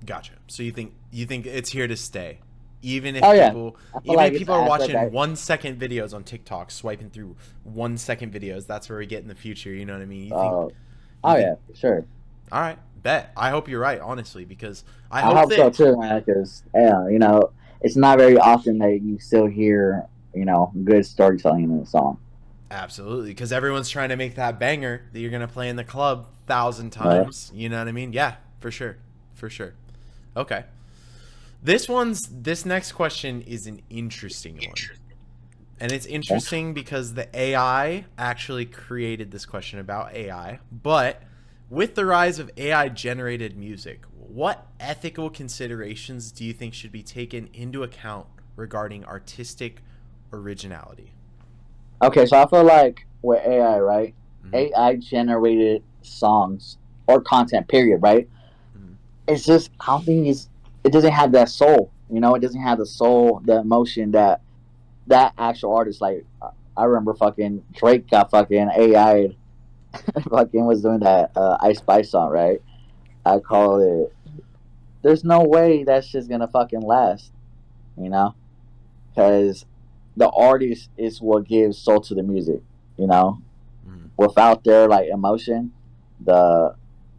Gotcha. So you think it's here to stay, even if Oh yeah, people I feel even like if it's people an are aspect watching that 1 second videos on TikTok, swiping through 1 second videos. That's where we get in the future. You know what I mean? uh, You oh think? yeah, for sure. All right, bet. I hope you're right, honestly, because I I hope hope so that too, man. Because it's not very often that you still hear good storytelling in a song. absolutely, because everyone's trying to make that banger that you're gonna play in the club 1,000 Right? times. You know what I mean? Yeah, for sure, for sure. Okay. This next question is an interesting one. And it's Yeah. interesting because the AI actually created this question about AI. But with the rise of AI generated music, what ethical considerations do you think should be taken into account regarding artistic originality? Okay, so I feel like with AI, right? Mm-hmm. AI generated songs or content, period, right? Mm-hmm. It's just I don't think it doesn't have that soul. It doesn't have the soul, the emotion that actual artist. Like I remember fucking Drake got fucking AI fucking was doing that Ice Spice song, right? I Yeah. call it. There's no way that shit's gonna fucking last, you know, because the artist is what gives soul to the music, you know. Mm-hmm. Without their like emotion, the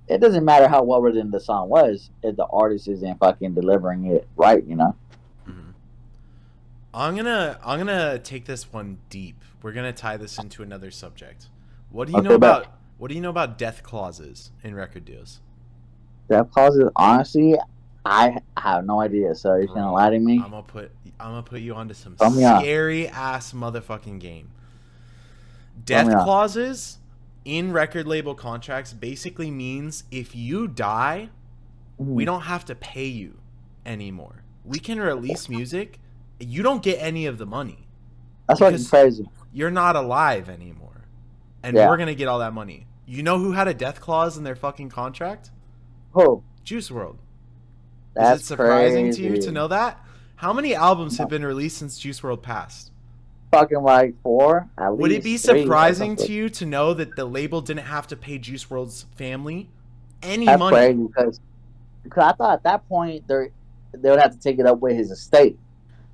it doesn't matter how well written the song was if the artist isn't fucking delivering it right. Mm-hmm. I'm gonna take this one deep. We're gonna tie this into another subject. What do you know Okay, but about what do you know about death clauses in record deals? that causes honestly, I have no idea. So you're gonna Bro, lie to me? I'm gonna put you onto some Throw me off. scary ass motherfucking game. Throw me Death off. clauses in record label contracts basically means if you die, we Mhm. don't have to pay you anymore. We can release music, you don't get any of the money That's fucking because crazy. you're not alive anymore. And we're Yeah. going to get all that money. You know who had a death clause in their fucking contract? Oh, Juice World. Is it that's surprising to you to crazy. know that? How many albums have been released since Juice World passed? Fucking like four, at Would it be least three or surprising something. to you to know that the label didn't have to pay Juice World's family any That's money. crazy because I thought at that point they would have to take it up with his estate.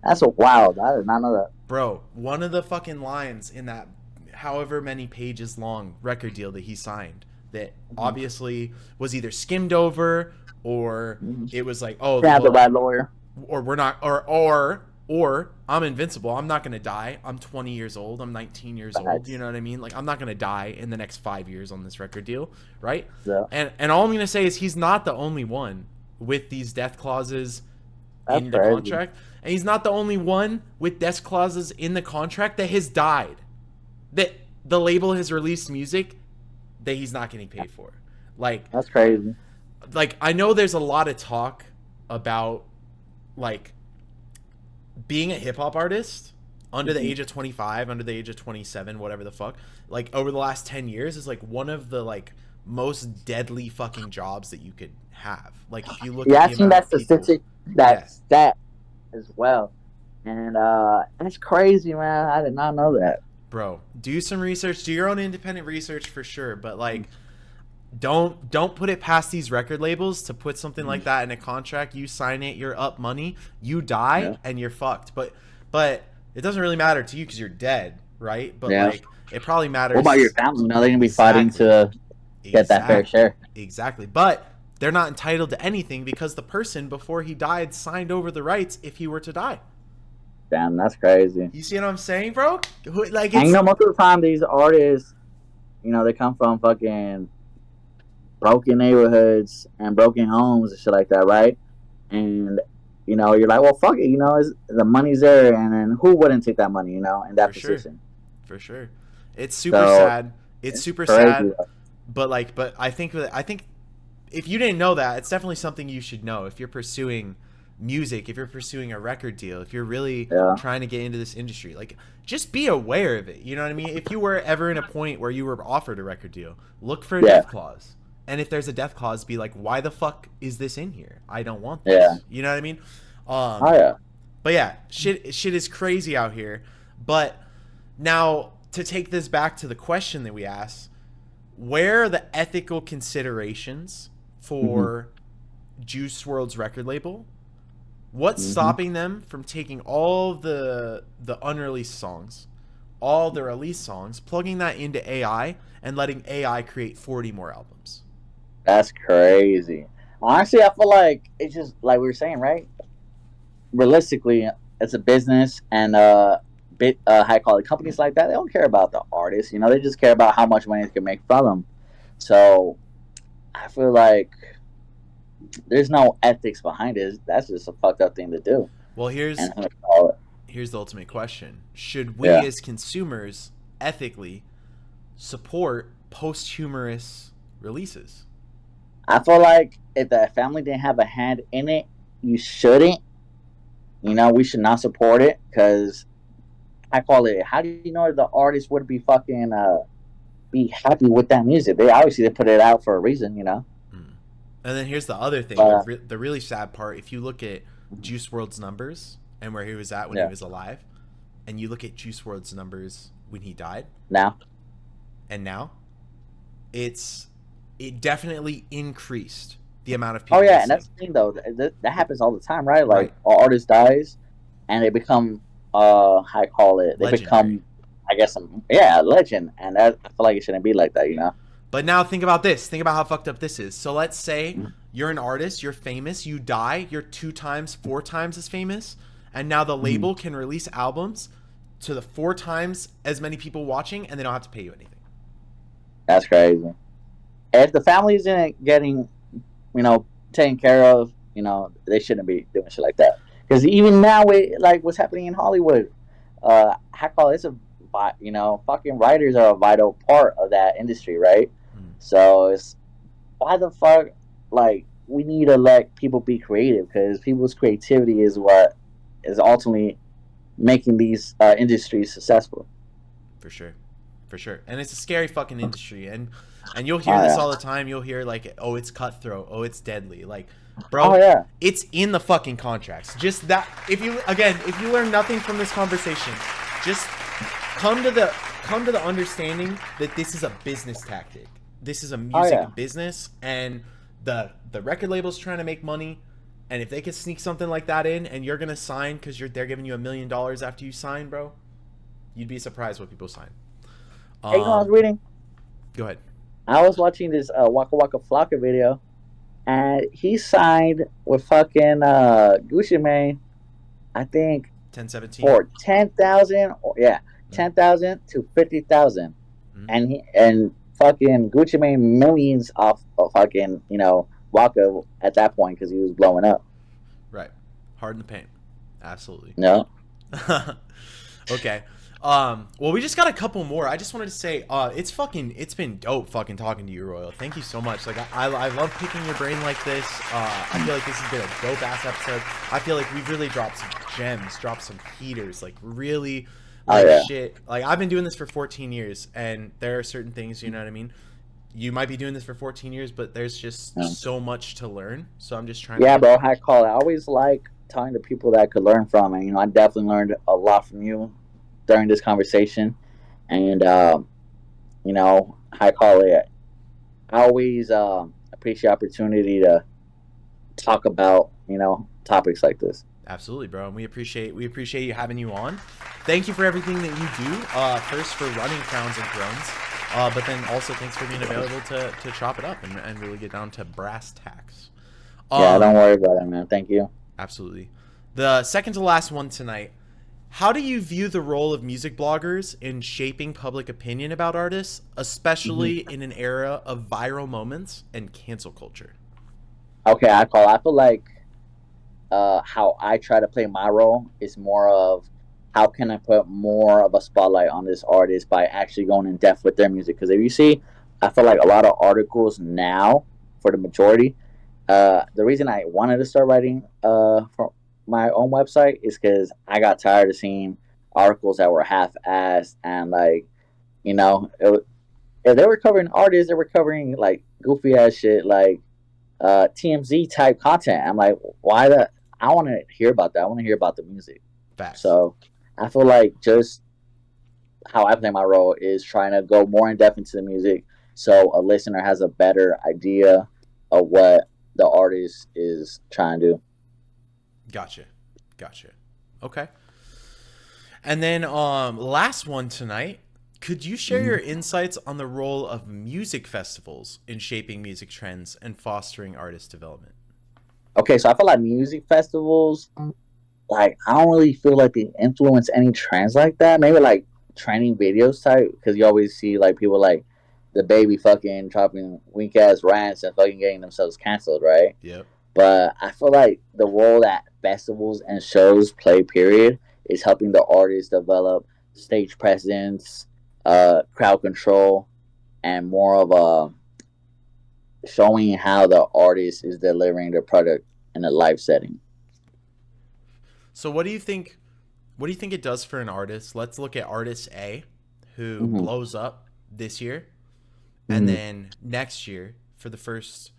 That's a wild. I did not know that. Bro, one of the fucking lines in that however many pages long record deal that he signed that obviously was either skimmed over or Mm-hmm. it was like, oh, They have the well, right lawyer. or we're not, or I'm invincible. I'm not going to die. I'm 20 years old. I'm 19 years old. You know what I mean? Like, I'm not going to die in the next 5 years on this record deal, right? Yeah. And all I'm going to say is he's not the only one with these death clauses That's in the crazy. contract. And he's not the only one with death clauses in the contract that has died. That the label has released music that he's not getting paid for. That's crazy. Like, I know there's a lot of talk about, like, being a hip-hop artist under the age of 25, under the age of 27, whatever the fuck, like, over the last 10 years is, like, one of the, like, most deadly fucking jobs that you could have. Like, if you look Yeah, at I've the seen amount that of people... statistic, that stat as well. And that's crazy, man. I did not know that. Bro, do some research, do your own independent research for sure, but, like, don't put it past these record labels to put something like that in a contract. You sign it, you're up money, you die, and you're fucked. But it doesn't really matter to you because you're dead, right? But like, it probably matters. What about your family? You know, they're gonna be fighting to get that fair share. Exactly. But they're not entitled to anything because the person before he died signed over the rights if he were to die. Damn, that's crazy. You see what I'm saying, bro? Like, and you know, most of the time these artists, you know, they come from fucking broken neighborhoods and broken homes and shit like that, right? And you know, you're like, well, fuck it, you know, the money's there, and then who wouldn't take that money, you know, in that position? For sure, it's super sad. It's super sad, but I think if you didn't know that, it's definitely something you should know if you're pursuing music, if you're pursuing a record deal, if you're really trying to get into this industry. Like, just be aware of it. You know what I mean? If you were ever in a point where you were offered a record deal, look for a death clause. And if there's a death clause, be like, why the fuck is this in here? I don't want this. Yeah. You know what I mean? But yeah, shit is crazy out here. But now, to take this back to the question that we asked, where are the ethical considerations for Juice WRLD's record label? What's stopping them from taking all the unreleased songs, all the released songs, plugging that into AI, and letting AI create 40 more albums? That's crazy. Honestly, I feel like it's just like we were saying, right? Realistically, it's a business, and high quality companies like that, they don't care about the artists. You know, they just care about how much money they can make from them. So I feel like there's no ethics behind it. That's just a fucked up thing to do. Well, here's the ultimate question: should we as consumers ethically support posthumous releases? I feel like if the family didn't have a hand in it, you shouldn't. You know, we should not support it because I call it. How do you know if the artist would be fucking be happy with that music? They obviously put it out for a reason, you know. And then here's the other thing: the really sad part. If you look at Juice WRLD's numbers and where he was at when he was alive, and you look at Juice WRLD's numbers when he died, now, it definitely increased the amount of people. Oh yeah, and that's the thing though. That happens all the time, right? Like, an artist dies, and they become how I call it. They legendary. Become, I guess, a legend, and I feel like it shouldn't be like that, you know. But now think about this. Think about how fucked up this is. So let's say you're an artist, you're famous, you die, you're 2 times, 4 times as famous, and now the label can release albums to the 4 times as many people watching, and they don't have to pay you anything. That's crazy. If the family isn't getting, you know, taken care of, you know, they shouldn't be doing shit like that. Because even now, like what's happening in Hollywood, I call it you know, fucking writers are a vital part of that industry, right? So it's why the fuck, like, we need to let people be creative because people's creativity is what is ultimately making these industries successful. For sure, and it's a scary fucking industry, and you'll hear this all the time. You'll hear like, oh, it's cutthroat, oh, it's deadly, like, bro, it's in the fucking contracts. Just that, if you learn nothing from this conversation, just come to the understanding that this is a business tactic. This is a music business, and The record label's trying to make money, and if they could sneak something like that in, and you're gonna sign because they're giving you $1 million after you sign, bro, you'd be surprised what people sign. Hey, you know what I was reading? Go ahead. I was watching this Waka Waka Flocka video, and he signed with fucking Gucci Mane, I think, 1017. for 10,000. Yeah, 10,000 to 50,000, and fucking Gucci made millions off of fucking Waka at that point because he was blowing up. Right. Hard in the paint. Absolutely. No. Okay. Well, we just got a couple more. I just wanted to say, it's been dope fucking talking to you, Royal. Thank you so much. Like, I love picking your brain like this. I feel like this has been a dope ass episode. I feel like we've really dropped some gems, dropped some heaters, like really, shit. Like, I've been doing this for 14 years, and there are certain things, you know what I mean? You might be doing this for 14 years, but there's just so much to learn. So I'm just trying to. Yeah, bro, high call. I always like talking to people that I could learn from, and I definitely learned a lot from you during this conversation. And high call it. I always appreciate the opportunity to talk about topics like this. Absolutely, bro. And we appreciate you having you on. Thank you for everything that you do. First for running Crowns and Thrones, but then also thanks for being available to chop it up and really get down to brass tacks. Yeah, don't worry about it, man. Thank you. Absolutely. The second to last one tonight. How do you view the role of music bloggers in shaping public opinion about artists, especially in an era of viral moments and cancel culture? Okay, I feel like how I try to play my role is more of how can I put more of a spotlight on this artist by actually going in depth with their music. Because if you see, I feel like a lot of articles now, for the majority, the reason I wanted to start writing for my own website is because I got tired of seeing articles that were half-assed and if they were covering artists, they were covering like goofy ass shit like TMZ type content. I'm like, why that? I want to hear about that. I want to hear about the music. Facts. So I feel like just how I play my role is trying to go more in depth into the music, so a listener has a better idea of what the artist is trying to do. Gotcha. Okay. And then last one tonight. Could you share your insights on the role of music festivals in shaping music trends and fostering artist development? Okay, so I feel like music festivals, like I don't really feel like they influence any trends like that. Maybe like trending videos type, because you always see like people like the baby fucking dropping weak ass rants and fucking getting themselves canceled, right? Yep. But I feel like the role that festivals and shows play, period, is helping the artists develop stage presence, crowd control, and more of a showing how the artist is delivering their product in a live setting. So what do you think it does for an artist? Let's look at artist A, who blows up this year, and then next year, for the first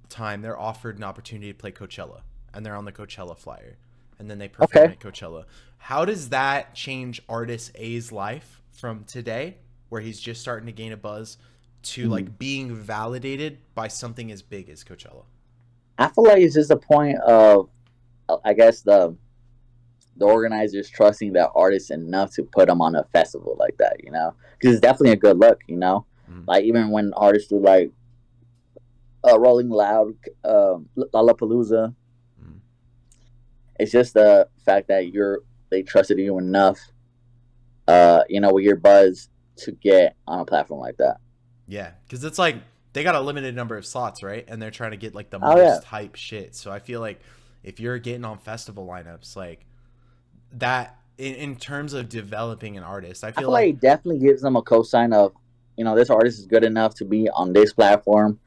time, they're offered an opportunity to play Coachella, and they're on the Coachella flyer, and then they perform at Coachella. How does that change artist A's life from today, where he's just starting to gain a buzz, to like being validated by something as big as Coachella? I feel like it's just a point of, I guess, the organizers trusting that artist enough to put them on a festival like that, because it's definitely a good look, like even when artists do like Rolling Loud, Lollapalooza, it's just the fact that they trusted you enough, with your buzz to get on a platform like that. Yeah, because it's like they got a limited number of slots, right? And they're trying to get like the most hype shit. So I feel like if you're getting on festival lineups like that, in terms of developing an artist, I feel like it definitely gives them a cosign of, this artist is good enough to be on this platform,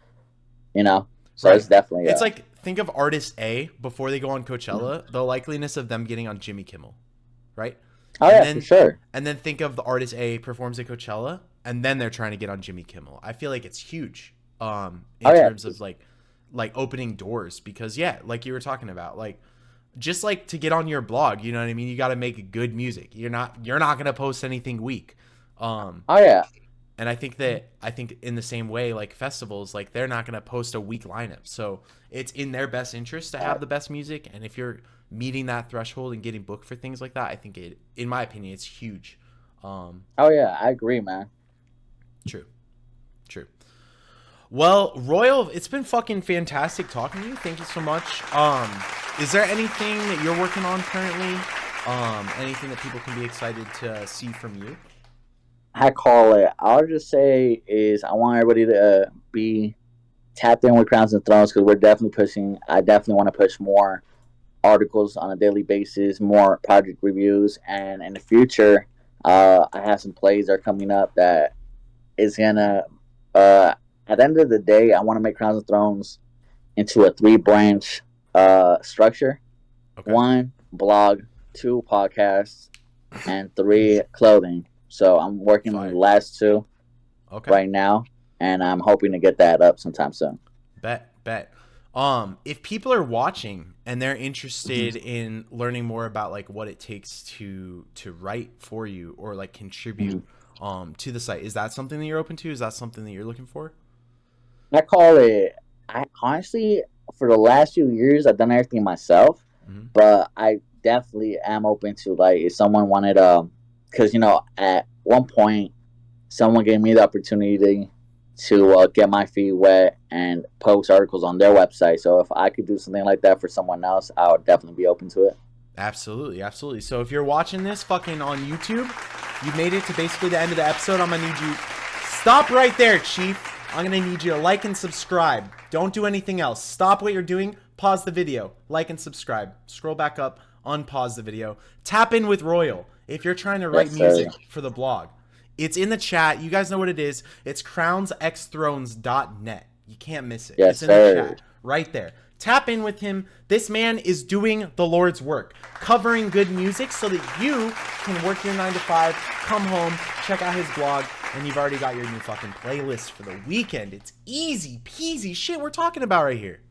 So right. It's definitely it's like, think of artist A before they go on Coachella, the likeliness of them getting on Jimmy Kimmel, right? For sure. And then think of the artist A performs at Coachella, and then they're trying to get on Jimmy Kimmel. I feel like it's huge in terms of like opening doors, because like you were talking about, like just like to get on your blog, you know what I mean? You got to make good music. You're not going to post anything weak. And I think in the same way, like festivals, like they're not going to post a weak lineup. So it's in their best interest to have the best music. And if you're meeting that threshold and getting booked for things like that, I think in my opinion, it's huge. Oh yeah, I agree, man. True. Well, Royal, it's been fucking fantastic talking to you. Thank you so much. Is there anything that you're working on currently? Anything that people can be excited to see from you? I call it. I'll just say is I want everybody to be tapped in with Crowns and Thrones because we're definitely pushing. I definitely want to push more articles on a daily basis, more project reviews, and in the future, I have some plays that are coming up that is gonna. At the end of the day, I want to make Crowns and Thrones into a 3 branch structure. Okay. 1, blog. 2, podcasts, and 3, clothing. So I'm working on the last 2 right now, and I'm hoping to get that up sometime soon. Bet. If people are watching and they're interested in learning more about like what it takes to write for you or like contribute to the site, is that something that you're open to? Is that something that you're looking for? I call it. I honestly, for the last few years, I've done everything myself, but I definitely am open to like if someone wanted because at one point someone gave me the opportunity to get my feet wet and post articles on their website. So if I could do something like that for someone else, I would definitely be open to it. Absolutely. So if you're watching this fucking on YouTube, you made it to basically the end of the episode. I'm gonna need you stop right there, Chief. I'm gonna need you to like and subscribe. Don't do anything else. Stop what you're doing. Pause the video. Like and subscribe. Scroll back up. Unpause the video. Tap in with Royal if you're trying to write music for the blog. It's in the chat. You guys know what it is. It's crownsxthrones.net. You can't miss it. Yes, it's in the chat right there. Tap in with him. This man is doing the Lord's work, covering good music so that you can work your 9 to 5, come home, check out his blog, and you've already got your new fucking playlist for the weekend. It's easy peasy shit we're talking about right here.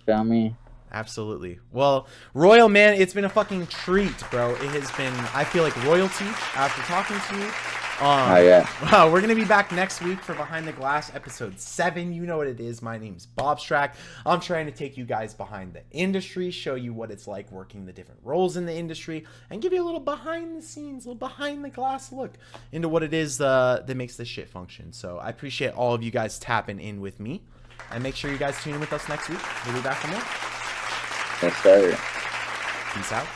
Feel me? Absolutely. Well, Royal, man, it's been a fucking treat, bro. It has been, I feel like royalty after talking to you. Oh, yeah. Wow, we're going to be back next week for Behind the Glass, episode 7. You know what it is. My name's bobstract. I'm trying to take you guys behind the industry, show you what it's like working the different roles in the industry, and give you a little behind the scenes, a little behind the glass look into what it is that makes this shit function. So I appreciate all of you guys tapping in with me. And make sure you guys tune in with us next week. We'll be back for more. Yes, sir. Peace out.